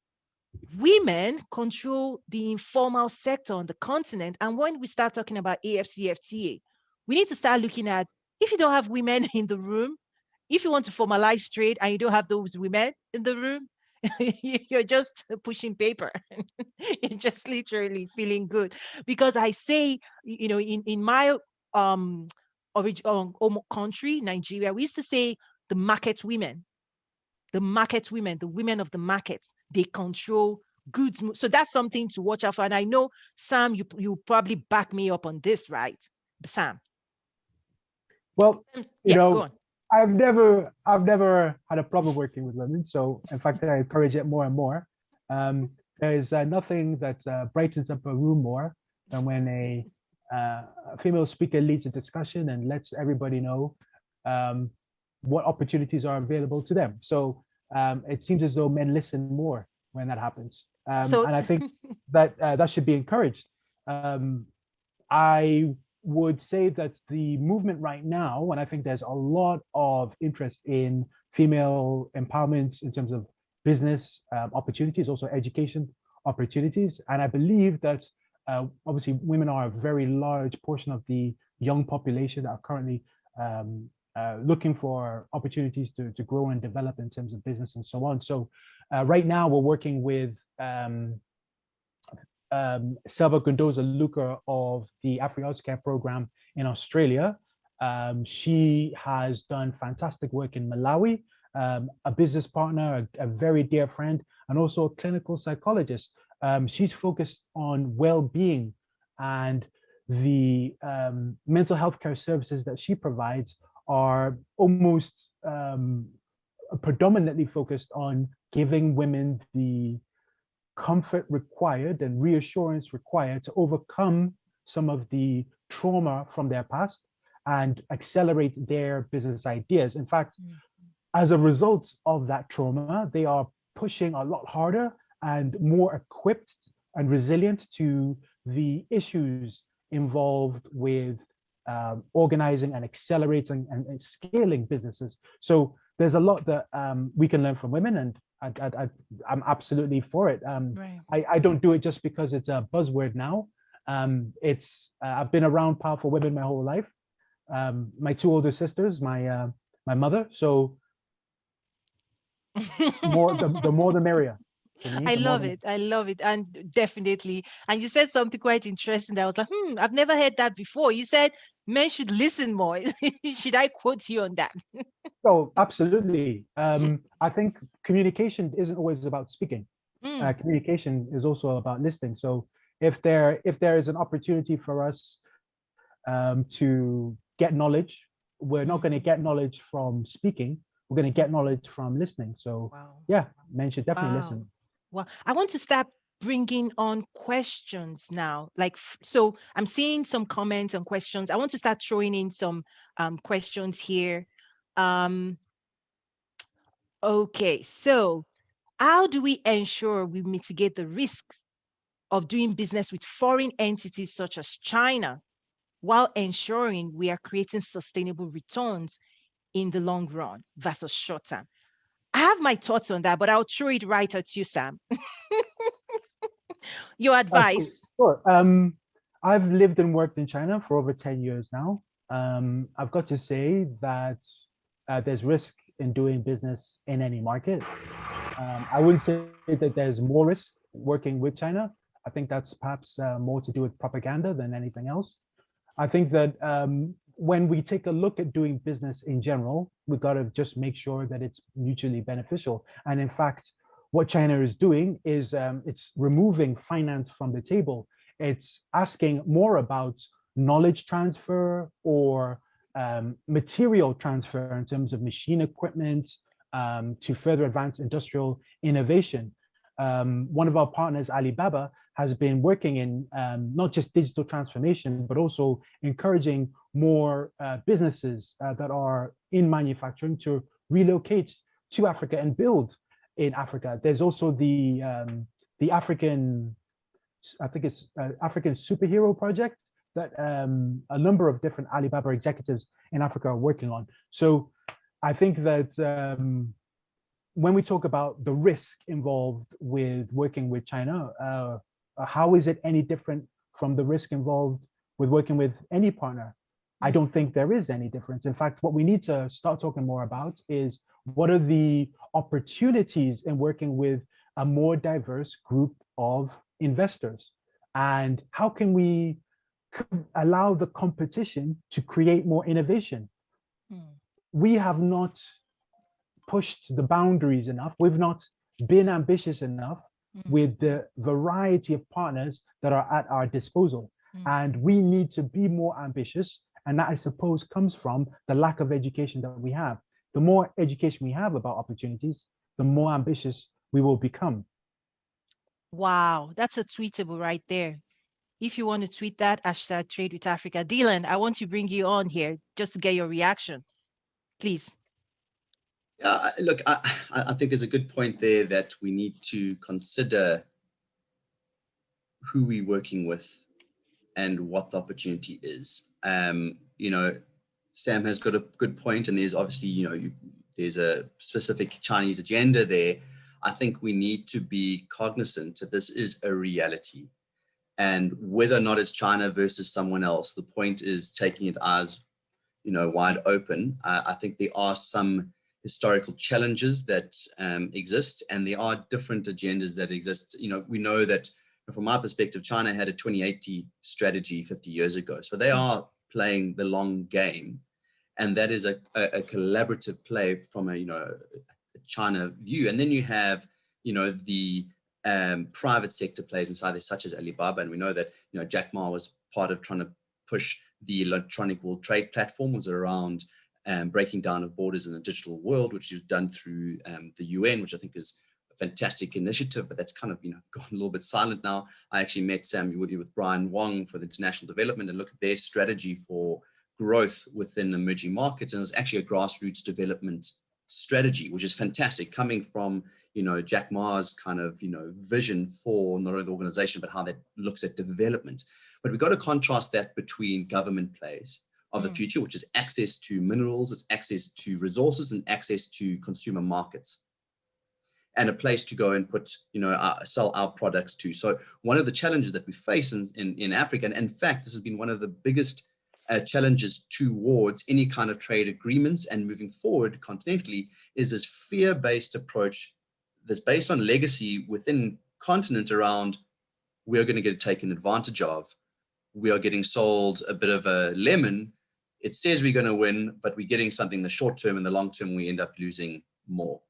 women control the informal sector on the continent. And when we start talking about AFCFTA, we need to start looking at, if you don't have women in the room, if you want to formalize trade and you don't have those women in the room, you're just pushing paper. You're just literally feeling good. Because I say, you know, in my original country, Nigeria, we used to say the market women, the women of the markets, they control goods. So that's something to watch out for. And I know, Sam, you probably back me up on this, right? Sam?
Well, you
Go
know,
on.
I've never had a problem working with women. So in fact, I encourage it more and more. There's nothing that brightens up a room more than when a female speaker leads a discussion and lets everybody know what opportunities are available to them. So it seems as though men listen more when that happens. And I think that that should be encouraged. I would say that the movement right now, and I think there's a lot of interest in female empowerment in terms of business opportunities, also education opportunities. And I believe that obviously women are a very large portion of the young population that are currently looking for opportunities to grow and develop in terms of business and so on. So right now we're working with Selva Gundoza Luca of the Afri-Arts Care program in Australia. She has done fantastic work in Malawi, a business partner, a very dear friend, and also a clinical psychologist. She's focused on well-being, and the mental health care services that she provides are almost predominantly focused on giving women the comfort required and reassurance required to overcome some of the trauma from their past and accelerate their business ideas. In fact, as a result of that trauma, they are pushing a lot harder and more equipped and resilient to the issues involved with organizing and accelerating and scaling businesses. So there's a lot that we can learn from women, and I'm absolutely for it.
Right.
I don't do it just because it's a buzzword now. I've been around powerful women my whole life. My two older sisters, my mother. So the more the merrier. For me,
I
the more
love
the
it. I love it. And definitely. And you said something quite interesting that I was like, I've never heard that before. You said men should listen more. Should I quote you on that?
So absolutely. I think communication isn't always about speaking.
Mm,
Communication is also about listening. So if there is an opportunity for us to get knowledge, we're not going to get knowledge from speaking. We're going to get knowledge from listening. So
wow.
yeah, men should definitely
Wow.
listen.
Well, I want to start bringing on questions now. So I'm seeing some comments and questions. I want to start throwing in some questions here. Um, okay, so how do we ensure we mitigate the risks of doing business with foreign entities such as China while ensuring we are creating sustainable returns in the long run versus short term? I have my thoughts on that, but I'll throw it right at you, Sam. Your
Sure.
advice.
Sure. I've lived and worked in China for over 10 years now. I've got to say that there's risk in doing business in any market. I wouldn't say that there's more risk working with China. I think that's perhaps more to do with propaganda than anything else. I think that when we take a look at doing business in general, we've got to just make sure that it's mutually beneficial. And in fact, what China is doing is it's removing finance from the table. It's asking more about knowledge transfer or material transfer in terms of machine equipment to further advance industrial innovation. One of our partners, Alibaba, has been working in not just digital transformation, but also encouraging more businesses that are in manufacturing to relocate to Africa and build in Africa. There's also the African, I think it's African Superhero Project that a number of different Alibaba executives in Africa are working on. So I think that when we talk about the risk involved with working with China, how is it any different from the risk involved with working with any partner? I don't think there is any difference. In fact, what we need to start talking more about is what are the opportunities in working with a more diverse group of investors? And how can we allow the competition to create more innovation? We have not pushed the boundaries enough. We've not been ambitious enough with the variety of partners that are at our disposal. And we need to be more ambitious. And that, I suppose, comes from the lack of education that we have. The more education we have about opportunities, the more ambitious we will become.
Wow, that's a tweetable right there. If you want to tweet that, hashtag Trade with Africa. Dylan, I want to bring you on here just to get your reaction. Please.
Look, I think there's a good point there that we need to consider who we're working with and what the opportunity is. You know, Sam has got a good point, and there's obviously, you know, there's a specific Chinese agenda there. I think we need to be cognizant that this is a reality, and whether or not it's China versus someone else, the point is taking it as, you know, wide open. I think there are some historical challenges that exist, and there are different agendas that exist. You know, we know that from my perspective, China had a 2080 strategy 50 years ago. So they are playing the long game. And that is a collaborative play from a, you know, a China view. And then you have, you know, the private sector players inside there, such as Alibaba. And we know that, you know, Jack Ma was part of trying to push the electronic world trade platform, was around breaking down of borders in a digital world, which was done through the UN, which I think is a fantastic initiative, but that's kind of, you know, gone a little bit silent now. I actually met Sam with Brian Wong for the international development and looked at their strategy for growth within emerging markets, and it was actually a grassroots development strategy, which is fantastic, coming from, you know, Jack Ma's kind of, you know, vision for not only the organization but how that looks at development. But we've got to contrast that between government plays of the future, which is access to minerals, it's access to resources, and access to consumer markets. and a place to go and put, sell our products to. So one of the challenges that we face in Africa, and in fact, this has been one of the biggest challenges towards any kind of trade agreements and moving forward continentally, is this fear-based approach that's based on legacy within continent around, we're going to get taken advantage of. We are getting sold a bit of a lemon. It says we're going to win, but we're getting something in the short term, and the long term, we end up losing more.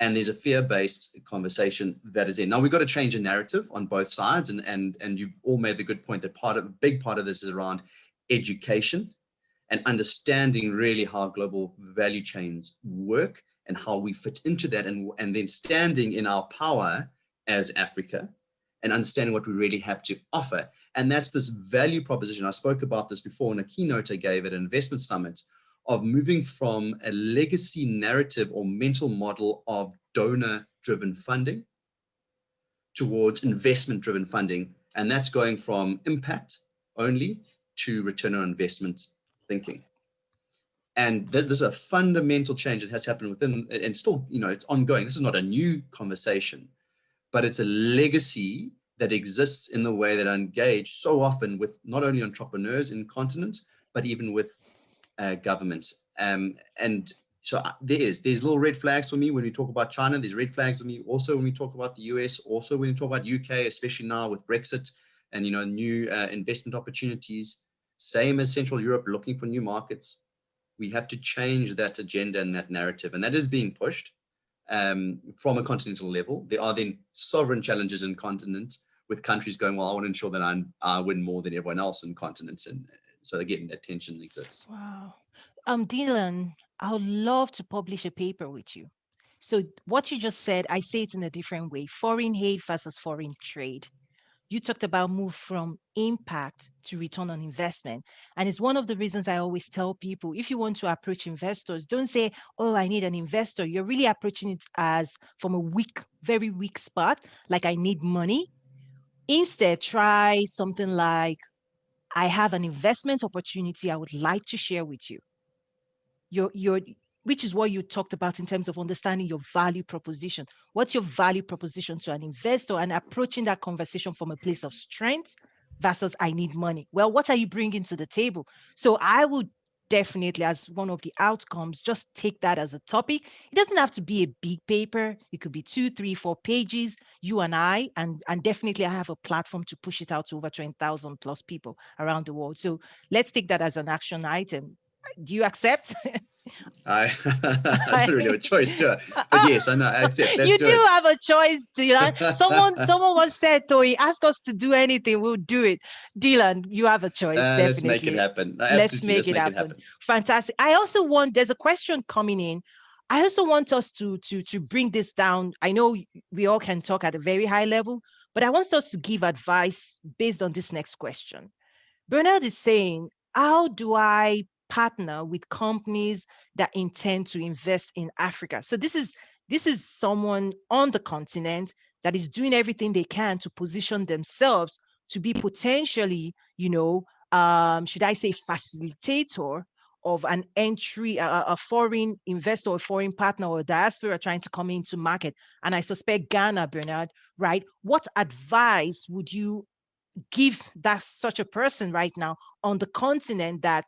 And there's a fear-based conversation that is in. Now, we've got to change a narrative on both sides. And you all made the good point that a big part of this is around education and understanding really how global value chains work and how we fit into that, and then standing in our power as Africa and understanding what we really have to offer. And that's this value proposition. I spoke about this before in a keynote I gave at an investment summit, of moving from a legacy narrative or mental model of donor-driven funding towards investment-driven funding. And that's going from impact only to return on investment thinking. And there's a fundamental change that has happened within, and still, it's ongoing. This is not a new conversation, but it's a legacy that exists in the way that I engage so often with not only entrepreneurs in continents, but even with government. And so there's little red flags for me when we talk about China. There's red flags for me also when we talk about the US, also when we talk about UK, especially now with Brexit and new investment opportunities. Same as Central Europe, looking for new markets. We have to change that agenda and that narrative, and that is being pushed from a continental level. There are then sovereign challenges in continents with countries going, well, I want to ensure that I win more than everyone else in continents, and so again, that tension exists.
Wow. Dylan, I would love to publish a paper with you. So what you just said, I say it in a different way: foreign aid versus foreign trade. You talked about move from impact to return on investment. And it's one of the reasons I always tell people, if you want to approach investors, don't say, oh, I need an investor. You're really approaching it as from a very weak spot, like I need money. Instead, try something like, I have an investment opportunity I would like to share with you. Which is what you talked about in terms of understanding your value proposition. What's your value proposition to an investor, and approaching that conversation from a place of strength versus I need money. Well, what are you bringing to the table? So I would definitely, as one of the outcomes, just take that as a topic. It doesn't have to be a big paper. It could be 2, 3, 4 pages, you and I, and definitely I have a platform to push it out to over 20,000 plus people around the world. So let's take that as an action item. Do you accept?
I don't really have a choice, do I? But yes, I know, I accept.
You do have a choice, Dylan. Someone once said, Toy, ask us to do anything, we'll do it. Dylan, you have a choice, definitely.
Let's make it happen.
Let's make it happen. Fantastic. I also want, there's a question coming in. I also want us to bring this down. I know we all can talk at a very high level, but I want us to give advice based on this next question. Bernard is saying, how do I partner with companies that intend to invest in Africa? So this is someone on the continent that is doing everything they can to position themselves to be potentially, should I say, facilitator of an entry, a foreign investor, or foreign partner, or diaspora trying to come into market. And I suspect Ghana, Bernard, right? What advice would you give that such a person right now on the continent that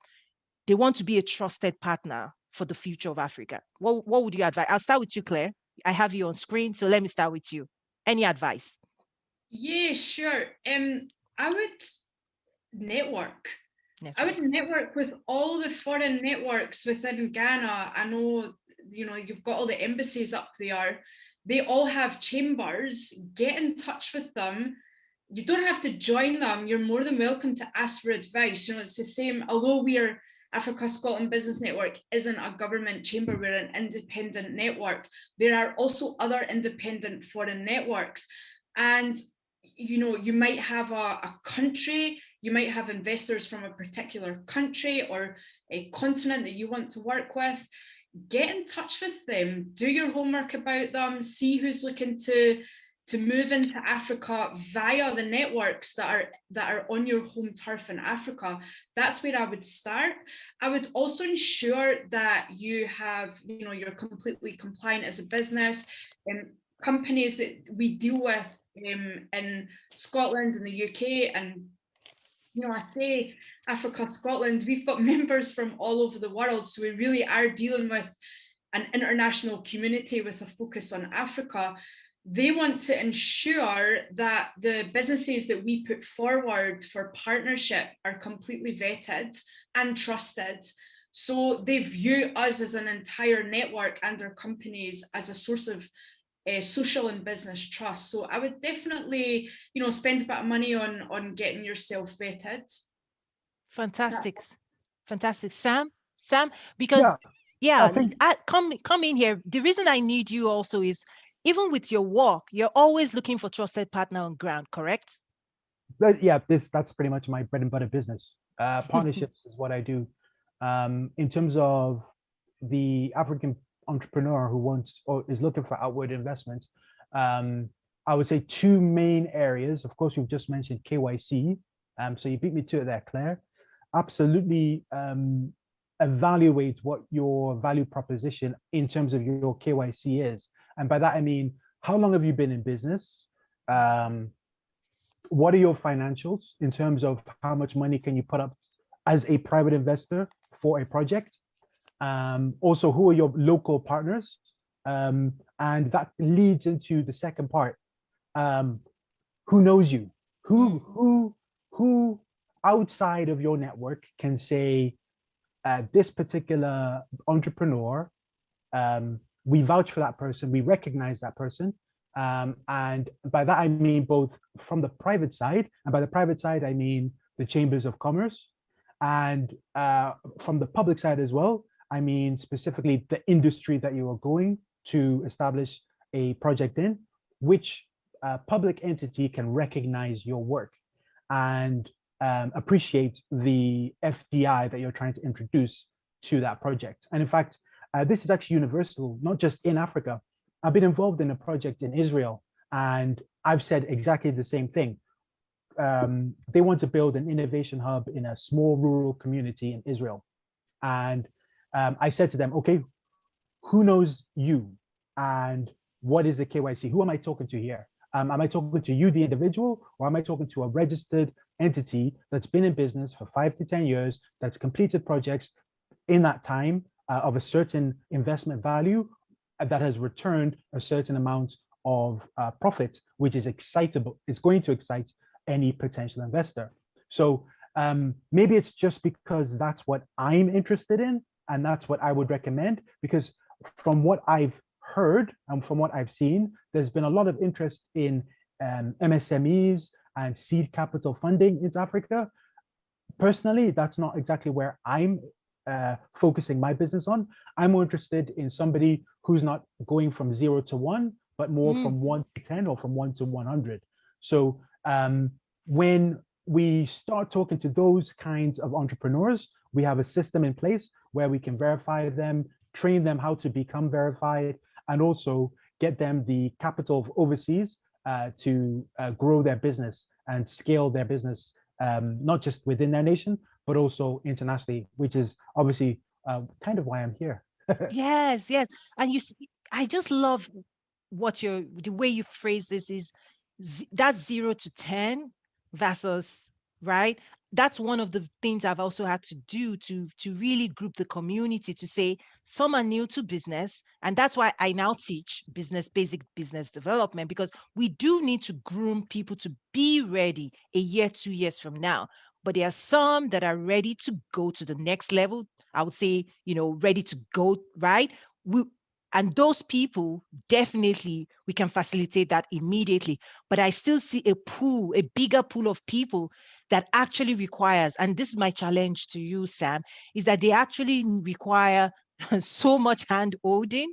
they want to be a trusted partner for the future of Africa? What would you advise? I'll start with you, Claire. I have you on screen, so let me start with you. Any advice?
Yeah, sure. I would network. I would network with all the foreign networks within Ghana. I know, you've got all the embassies up there. They all have chambers. Get in touch with them. You don't have to join them. You're more than welcome to ask for advice. It's the same, although Africa Scotland Business Network isn't a government chamber, we're an independent network. There are also other independent foreign networks. And you might have a country, you might have investors from a particular country or a continent that you want to work with. Get in touch with them, do your homework about them, see who's looking to move into Africa via the networks that are on your home turf in Africa. That's where I would start. I would also ensure that you have, you're completely compliant as a business, companies that we deal with in Scotland and the UK, and I say Africa, Scotland, we've got members from all over the world, so we really are dealing with an international community with a focus on Africa. They want to ensure that the businesses that we put forward for partnership are completely vetted and trusted. So they view us as an entire network and our companies as a source of social and business trust. So I would definitely, spend a bit of money on getting yourself vetted.
Fantastic. Fantastic. Sam, because
I think
come in here. The reason I need you also is, even with your work, you're always looking for trusted partner on ground, correct?
that's pretty much my bread and butter business. Partnerships is what I do. In terms of the African entrepreneur who wants or is looking for outward investment, I would say two main areas. Of course, we've just mentioned KYC. So you beat me to it there, Claire. Absolutely evaluate what your value proposition in terms of your KYC is. And by that, I mean, how long have you been in business? What are your financials in terms of how much money can you put up as a private investor for a project? Also, who are your local partners? And that leads into the second part. Who knows you? Who outside of your network can say, this particular entrepreneur, we vouch for that person, we recognize that person. And by that, I mean both from the private side, and by the private side, I mean the chambers of commerce, and from the public side as well, I mean specifically the industry that you are going to establish a project in, which public entity can recognize your work and appreciate the FDI that you're trying to introduce to that project. And in fact, this is actually universal, not just in Africa. I've been involved in a project in Israel, and I've said exactly the same thing. They want to build an innovation hub in a small rural community in Israel. And I said to them, okay, who knows you? And what is the KYC? Who am I talking to here? Am I talking to you, the individual, or am I talking to a registered entity that's been in business for 5 to 10 years, that's completed projects in that time of a certain investment value that has returned a certain amount of profit, which is excitable, it's going to excite any potential investor. So maybe it's just because that's what I'm interested in, and that's what I would recommend, because from what I've heard and from what I've seen, there's been a lot of interest in MSMEs and seed capital funding into Africa. Personally, that's not exactly where I'm focusing my business on. I'm more interested in somebody who's not going from 0 to 1, but more from 1 to 10 or from 1 to 100. So when we start talking to those kinds of entrepreneurs, we have a system in place where we can verify them, train them how to become verified, and also get them the capital overseas to grow their business and scale their business, not just within their nation, but also internationally, which is obviously kind of why I'm here.
Yes. And I just love the way you phrase this is that 0 to 10 versus, right? That's one of the things I've also had to do to really group the community, to say some are new to business. And that's why I now teach basic business development, because we do need to groom people to be ready a year, 2 years from now. But there are some that are ready to go to the next level. I would say, ready to go, right? And those people, definitely, we can facilitate that immediately. But I still see a bigger pool of people that actually requires, and this is my challenge to you, Sam, is that they actually require so much hand-holding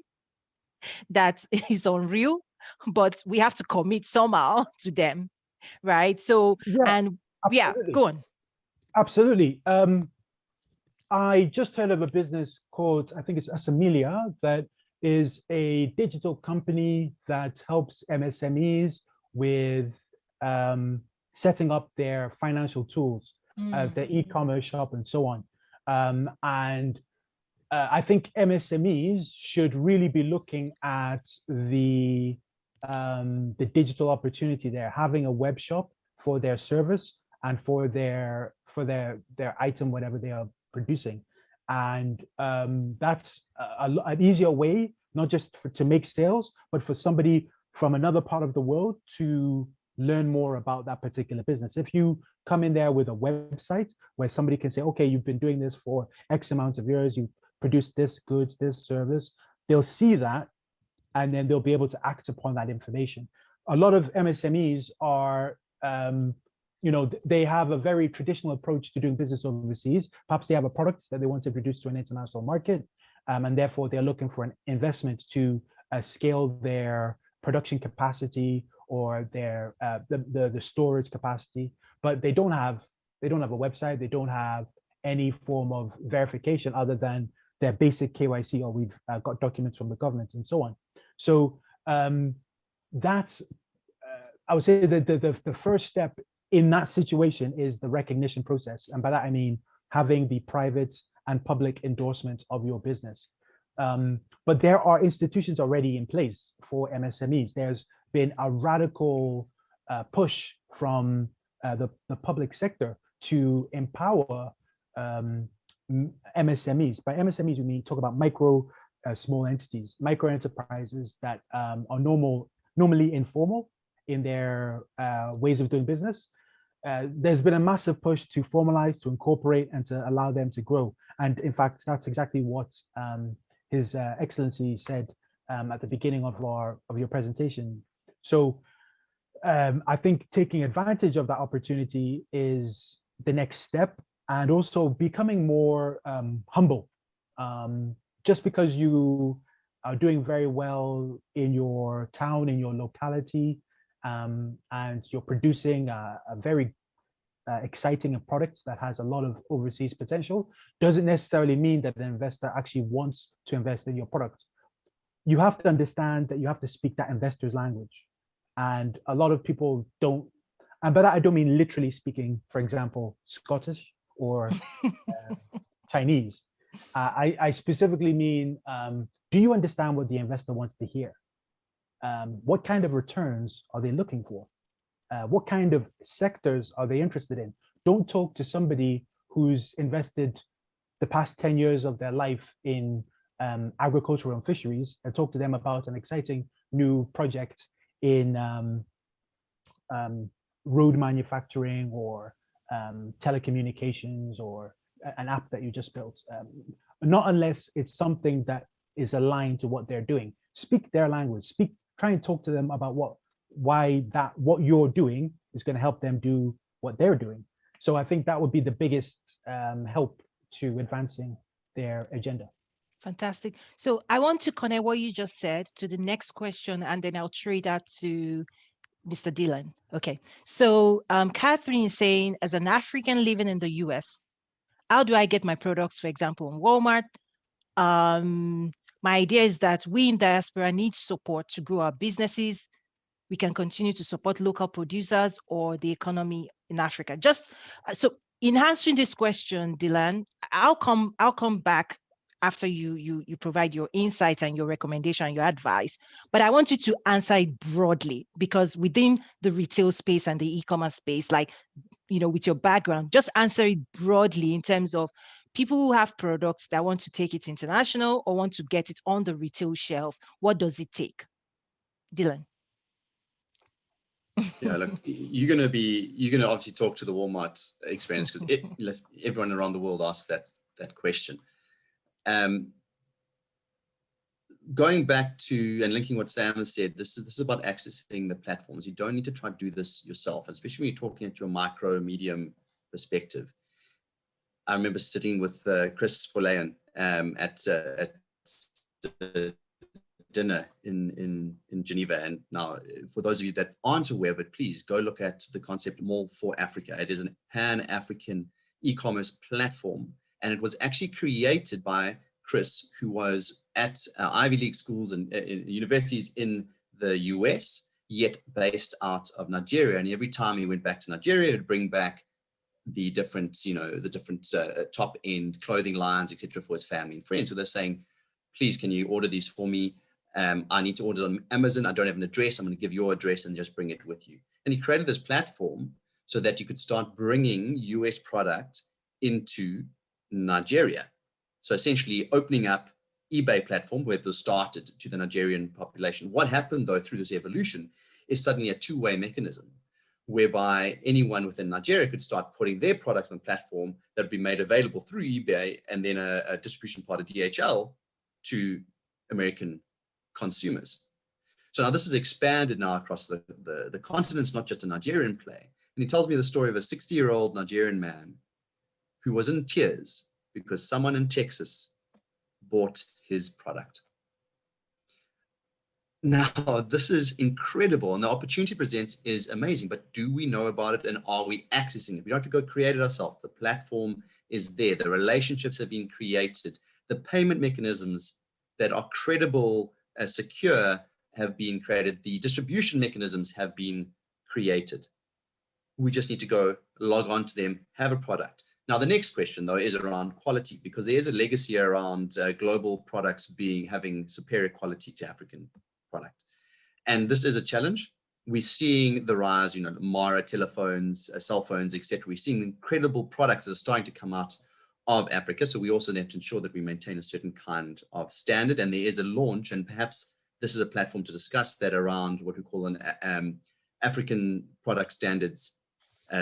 that is unreal, but we have to commit somehow to them, right? So, go on.
Absolutely. I just heard of a business called, I think it's Asamilia, that is a digital company that helps MSMEs with setting up their financial tools, their e-commerce shop and so on. And I think MSMEs should really be looking at the digital opportunity there, having a web shop for their service and for their item, whatever they are producing. And that's an easier way, not just to make sales, but for somebody from another part of the world to learn more about that particular business. If you come in there with a website where somebody can say, okay, you've been doing this for X amount of years, you produce this goods, this service, they'll see that, and then they'll be able to act upon that information. A lot of MSMEs are, they have a very traditional approach to doing business overseas. Perhaps they have a product that they want to produce to an international market, and therefore they're looking for an investment to scale their production capacity or their the storage capacity, but they don't have a website, they don't have any form of verification other than their basic KYC, or we've got documents from the government and so on. So that's, I would say that the first step in that situation is the recognition process. And by that, I mean having the private and public endorsement of your business. But there are institutions already in place for MSMEs. There's been a radical push from the public sector to empower MSMEs. By MSMEs, we mean talk about small entities, micro enterprises that are normally informal in their ways of doing business. There's been a massive push to formalize, to incorporate, and to allow them to grow. And in fact, that's exactly what His Excellency said at the beginning of your presentation. So I think taking advantage of that opportunity is the next step, and also becoming more humble. Just because you are doing very well in your town, in your locality, and you're producing a very exciting product that has a lot of overseas potential, doesn't necessarily mean that an investor actually wants to invest in your product. You have to understand that you have to speak that investor's language. And a lot of people don't, and by that I don't mean literally speaking, for example, Scottish or Chinese. I specifically mean, do you understand what the investor wants to hear? What kind of returns are they looking for? What kind of sectors are they interested in? Don't talk to somebody who's invested the past 10 years of their life in agriculture and fisheries and talk to them about an exciting new project in road manufacturing or telecommunications or an app that you just built. Not unless it's something that is aligned to what they're doing. Speak their language. Try and talk to them about what you're doing is going to help them do what they're doing. So I think that would be the biggest help to advancing their agenda.
Fantastic. So I want to connect what you just said to the next question, and then I'll trade that to Mr. Dylan. Okay. So Catherine is saying, as an African living in the US, how do I get my products, for example, in Walmart? My idea is that we in diaspora need support to grow our businesses. We can continue to support local producers or the economy in Africa. Just so in answering this question, Dylan, I'll come back after you provide your insights and your recommendation and your advice. But I want you to answer it broadly, because within the retail space and the e-commerce space, like, with your background, just answer it broadly in terms of people who have products that want to take it international or want to get it on the retail shelf. What does it take? Dylan.
Yeah, look, you're going to obviously talk to the Walmart experience, because everyone around the world asks that question. Going back to and linking what Sam has said, this is about accessing the platforms. You don't need to try to do this yourself, especially when you're talking at your micro, medium perspective. I remember sitting with Chris Folleyen at dinner in Geneva. And now, for those of you that aren't aware of it, please go look at the concept Mall for Africa. It is a Pan-African e-commerce platform. And it was actually created by Chris, who was at Ivy League schools and universities in the US, yet based out of Nigeria. And every time he went back to Nigeria, he would bring back the different, top end clothing lines, etc., for his family and friends. So they're saying, please, can you order these for me? I need to order on Amazon. I don't have an address. I'm going to give your address and just bring it with you. And he created this platform so that you could start bringing US product into Nigeria. So essentially opening up eBay platform where it started to the Nigerian population. What happened though through this evolution is suddenly a two-way mechanism whereby anyone within Nigeria could start putting their product on a platform that would be made available through eBay and then a distribution part of DHL to American consumers. So now this is expanded now across the continent. It's not just a Nigerian play. And he tells me the story of a 60-year-old Nigerian man who was in tears because someone in Texas bought his product. Now, this is incredible, and the opportunity presents is amazing, but do we know about it, and are we accessing it? We don't have to go create it ourselves. The platform is there. The relationships have been created. The payment mechanisms that are credible, secure, have been created. The distribution mechanisms have been created. We just need to go log on to them, have a product. Now, the next question, though, is around quality, because there is a legacy around global products having superior quality to African product. And this is a challenge. We're seeing the rise, Mara telephones, cell phones, etc. We're seeing incredible products that are starting to come out of Africa. So we also have to ensure that we maintain a certain kind of standard. And there is a launch, and perhaps this is a platform to discuss that around what we call an African product standards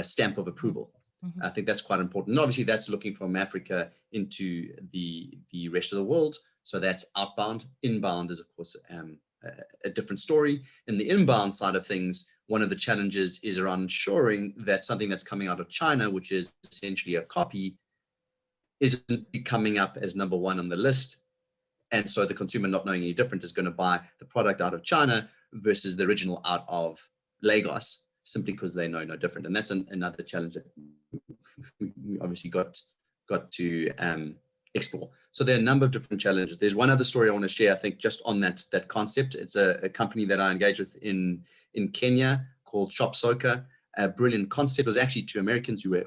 stamp of approval. Mm-hmm. I think that's quite important. And obviously that's looking from Africa into the rest of the world. So that's outbound. Inbound is, of course, a different story. In the inbound side of things, one of the challenges is around ensuring that something that's coming out of China, which is essentially a copy, isn't coming up as number one on the list. And so the consumer, not knowing any different, is going to buy the product out of China versus the original out of Lagos, simply because they know no different. And that's another challenge that we obviously got to explore. So there are a number of different challenges. There's one other story I want to share, I think, just on that concept. It's a company that I engaged with in Kenya called Shop Soka. A brilliant concept. It was actually two Americans who were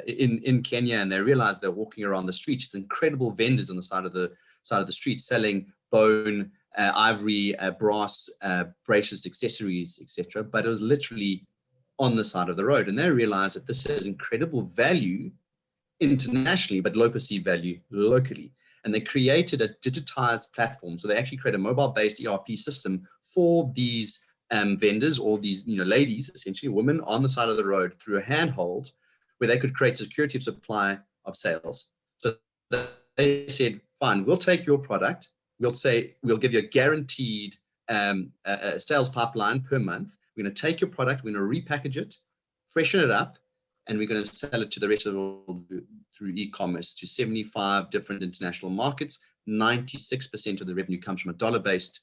in Kenya, and they realized they're walking around the streets. It's incredible vendors on the side of the street selling bone, ivory, brass, bracelets, accessories, etc. But it was literally on the side of the road, and they realized that this has incredible value internationally, but low perceived value locally. And they created a digitized platform. So they actually created a mobile-based ERP system for these vendors, or these ladies, essentially women on the side of the road, through a handhold, where they could create security of supply of sales. So they said, fine, we'll take your product. We'll give you a guaranteed sales pipeline per month. We're going to take your product, we're going to repackage it, freshen it up, and we're going to sell it to the rest of the world through e-commerce to 75 different international markets. 96% of the revenue comes from a dollar-based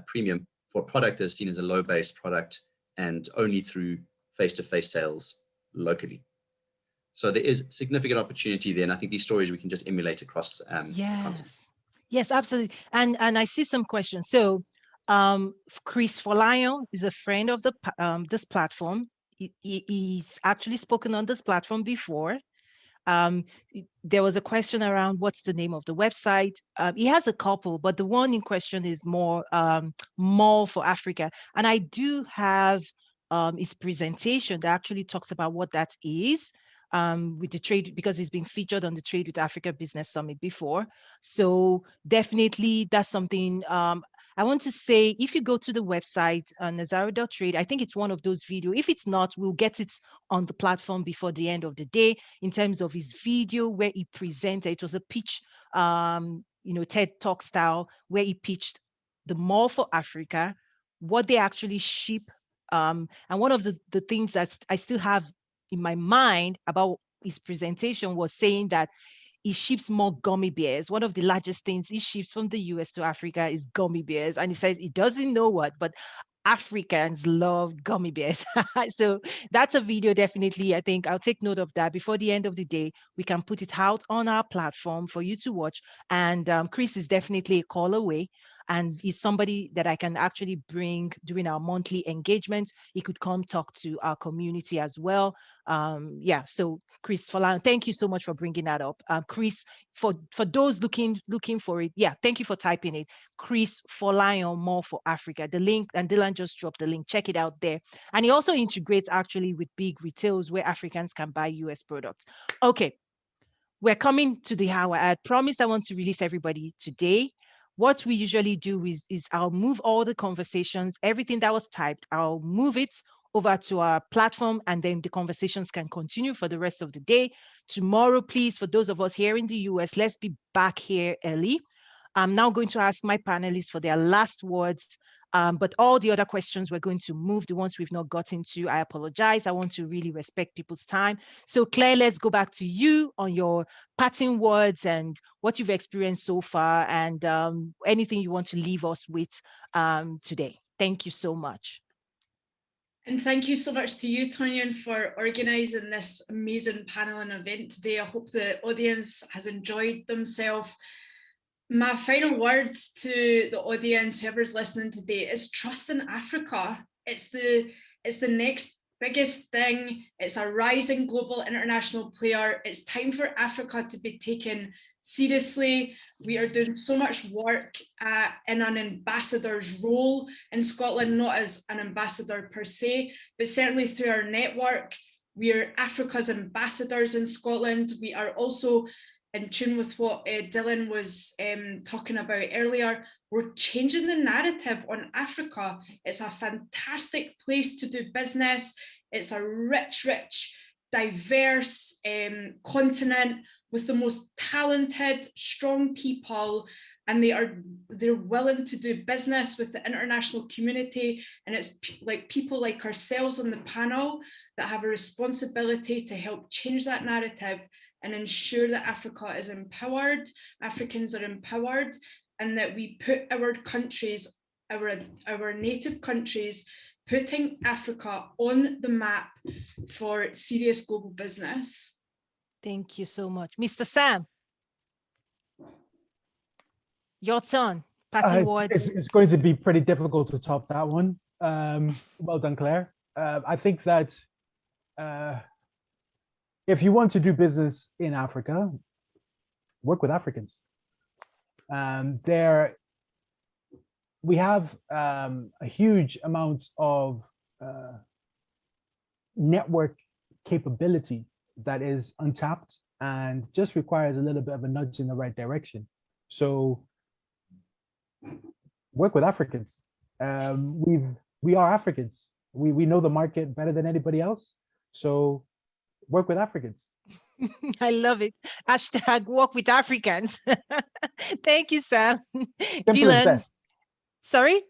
premium for a product that's seen as a low-based product, and only through face-to-face sales locally. So there is significant opportunity there, and I think these stories we can just emulate across the continent.
Yes, absolutely. And I see some questions. So Chris Folayo is a friend of this platform. He's actually spoken on this platform before. There was a question around what's the name of the website. He has a couple, but the one in question is more for Africa. And I do have his presentation that actually talks about what that is. With the trade, because it's been featured on the Trade with Africa Business Summit before. So definitely that's something I want to say. If you go to the website, Nazaru.trade, I think it's one of those videos. If it's not, we'll get it on the platform before the end of the day, in terms of his video where he presented. It was a pitch, TED Talk style, where he pitched the Mall for Africa, what they actually ship. And one of the things that I still have in my mind about his presentation was saying that he ships more gummy bears. One of the largest things he ships from the US to Africa is gummy bears. And he says he doesn't know what, but Africans love gummy bears. So that's a video, definitely. I think I'll take note of that. Before the end of the day, we can put it out on our platform for you to watch. And Chris is definitely a call away. and he's somebody that I can actually bring during our monthly engagement. He could come talk to our community as well. Yeah, so Chris Folayan, thank you so much for bringing that up. Chris, for those looking for it, yeah, thank you for typing it. Chris Folayan, More for Africa. The link, and Dylan just dropped the link. Check it out there. And he also integrates actually with big retails where Africans can buy US products. Okay, we're coming to the hour. I had promised I want to release everybody today. What we usually do is I'll move all the conversations, everything that was typed, I'll move it over to our platform, and then the conversations can continue for the rest of the day. Tomorrow, please, for those of us here in the US, let's be back here early. I'm now going to ask my panelists for their last words, but all the other questions we're going to move, the ones we've not gotten to. I apologize. I want to really respect people's time. So Claire, let's go back to you on your parting words and what you've experienced so far, and anything you want to leave us with today. Thank you so much.
And thank you so much to you, Tonya, for organising this amazing panel and event today. I hope the audience has enjoyed themselves. My final words to the audience, whoever's listening today, is trust in Africa. It's the next biggest thing. It's a rising global international player. It's time for Africa to be taken seriously. We are doing so much work in an ambassador's role in Scotland, not as an ambassador per se, but certainly through our network. We are Africa's ambassadors in Scotland. We are also in tune with what Dylan was talking about earlier. We're changing the narrative on Africa. It's a fantastic place to do business. It's a rich, diverse continent with the most talented, strong people, and they're willing to do business with the international community. And it's like people like ourselves on the panel that have a responsibility to help change that narrative and ensure that Africa is empowered, Africans are empowered, and that we put our countries, our native countries, putting Africa on the map for serious global business.
Thank you so much. Mr. Sam, your turn. Parting words.
It's going to be pretty difficult to top that one. Well done, Claire. I think that if you want to do business in Africa, work with Africans. We have a huge amount of network capability that is untapped and just requires a little bit of a nudge in the right direction. So work with Africans. We are Africans. We know the market better than anybody else. So work with Africans.
I love it. Hashtag work with Africans. Thank you, Sam.
Simple
Dylan.
is best.
Sorry?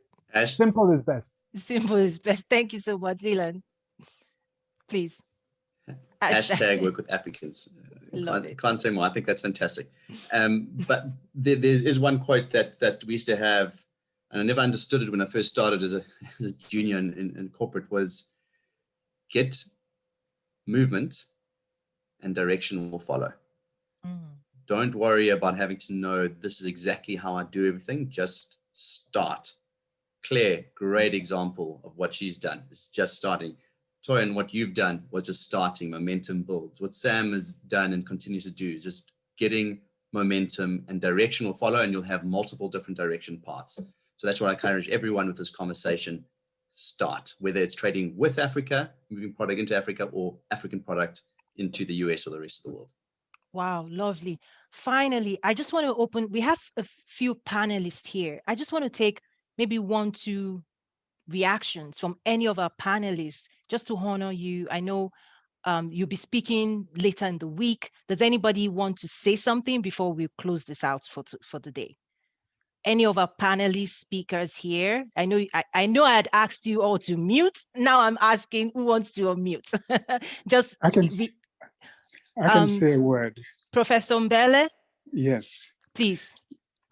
Simple is best.
Simple is best. Thank you so much, Dylan. Please.
Hashtag work with Africans. Can't say more. I think that's fantastic. But there is one quote that we used to have, and I never understood it when I first started as a junior in corporate, was get movement and direction will follow. Don't worry about having to know this is exactly how I do everything. Just start. Claire, great example of what she's done. It's just starting. Toyin, what you've done was just starting. Momentum builds. What Sam has done and continues to do is just getting momentum, and direction will follow, and you'll have multiple different direction paths. So that's what I encourage everyone with this conversation. Start, whether it's trading with Africa, moving product into Africa, or African product into the US or the rest of the world.
Wow, lovely. Finally, I just want to open, we have a few panelists here. I just want to take maybe 1-2 reactions from any of our panelists just to honor you. I know you'll be speaking later in the week. Does anybody want to say something before we close this out for the day? Any of our panelist speakers here? I know I had asked you all to mute. Now I'm asking who wants to unmute. Just
I can say a word. Professor
Mbele?
Yes.
Please.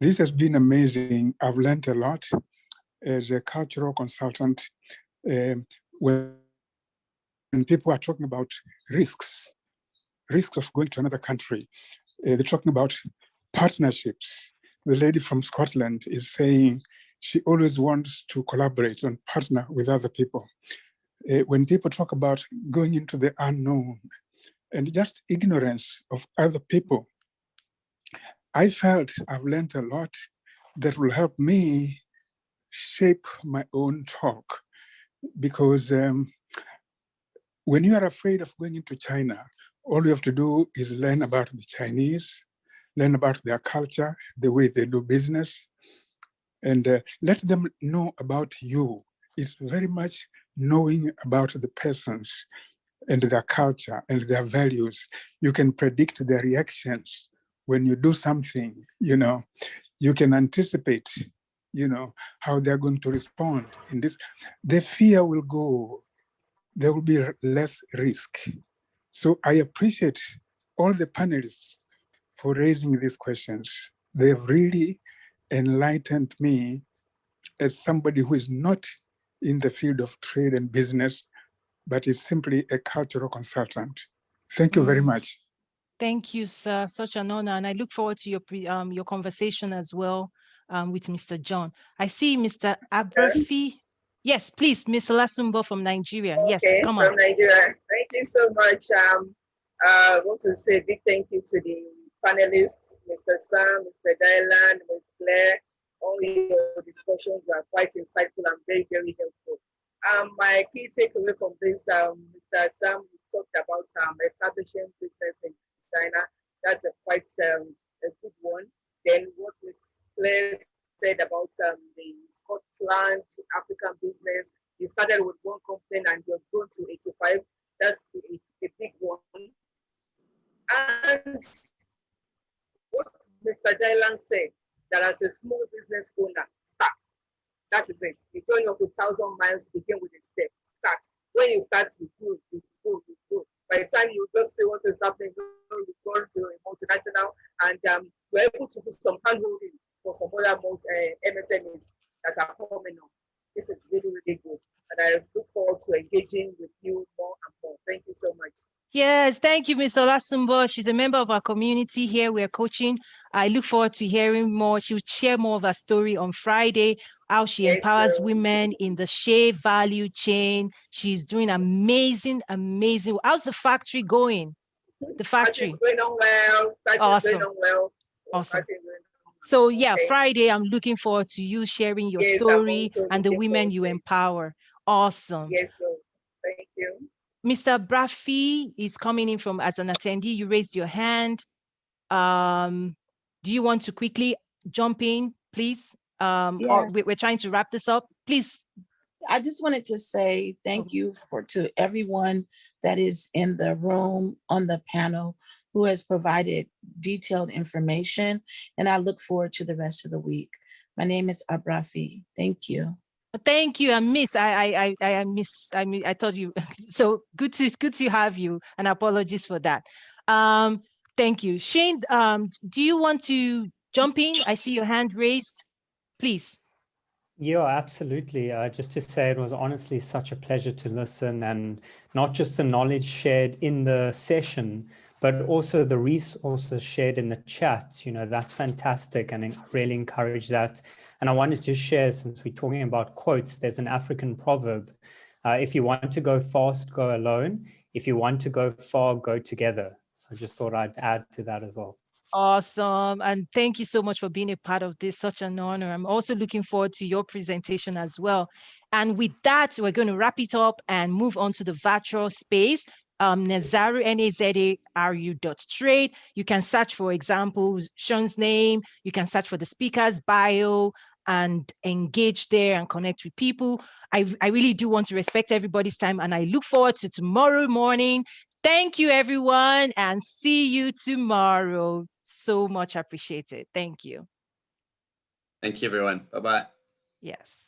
This has been amazing. I've learned a lot as a cultural consultant. When people are talking about risks of going to another country, they're talking about partnerships. The lady from Scotland is saying she always wants to collaborate and partner with other people. When people talk about going into the unknown and just ignorance of other people, I felt I've learned a lot that will help me shape my own talk. Because when you are afraid of going into China, all you have to do is learn about the Chinese, learn about their culture, the way they do business, and let them know about you. It's very much knowing about the persons and their culture and their values. You can predict their reactions when you do something, you know. You can anticipate, you know, how they're going to respond in this. The fear will go. There will be less risk. So I appreciate all the panelists for raising these questions. They've really enlightened me as somebody who is not in the field of trade and business, but is simply a cultural consultant. Thank you very much.
Thank you, sir. Such an honor. And I look forward to your conversation as well with Mr. John. I see Mr. Abrafi. Yes, please, Ms. Lasumbo from Nigeria. Yes, come on.
From Nigeria. Thank you so much. I want to say a big thank you to the panelists, Mr. Sam, Mr. Dylan, Ms. Claire. All your discussions were quite insightful and very, very helpful. My key takeaway from this, Mr. Sam talked about establishing business in China. That's quite a good one. Then what Ms. Claire said about the Scotland African business, you started with one company and you're going to 85. That's a big one. And what Mr. Dylan said, that as a small business owner, starts. That is it. You join up 1,000 miles, begin with a step. Starts. When you start, you go, you go, you go. By the time you just see what is happening, you go to a multinational, and you're able to do some hand-holding for some other MSMEs that are coming up. This is really, really good. And I look forward to engaging with you more and more. Thank you so much.
Yes, thank you, Ms. Olasumbo. She's a member of our community here. We're coaching. I look forward to hearing more. She'll share more of her story on Friday, how she empowers women in the shea value chain. She's doing amazing. How's the factory going? The factory
is going on well.
Awesome.
Going on well.
Awesome. So yeah, Friday, I'm looking forward to you sharing your story and the women you empower. Awesome.
Yes, sir. Thank you.
Mr. Brafi is coming in from as an attendee. You raised your hand. Do you want to quickly jump in, please?
Yes.
Or we're trying to wrap this up, please.
I just wanted to say thank you to everyone that is in the room, on the panel, who has provided detailed information, and I look forward to the rest of the week. My name is Abrafi. Thank you.
Thank you. I thought you, so good to have you, and apologies for that. Thank you. Shane, do you want to jump in? I see your hand raised, please.
Yeah, absolutely. Just to say, it was honestly such a pleasure to listen, and not just the knowledge shared in the session, but also the resources shared in the chat. You know, that's fantastic, and I really encourage that. And I wanted to share, since we're talking about quotes, there's an African proverb. If you want to go fast, go alone. If you want to go far, go together. So I just thought I'd add to that as well.
Awesome. And thank you so much for being a part of this. Such an honor. I'm also looking forward to your presentation as well. And with that, we're going to wrap it up and move on to the virtual space. Nazaru, NAZARU.trade. You can search, for example, Sean's name. You can search for the speaker's bio and engage there and connect with people. I really do want to respect everybody's time, and I look forward to tomorrow morning. Thank you, everyone, and see you tomorrow. So much appreciated. Thank you.
Thank you, everyone. Bye-bye.
Yes.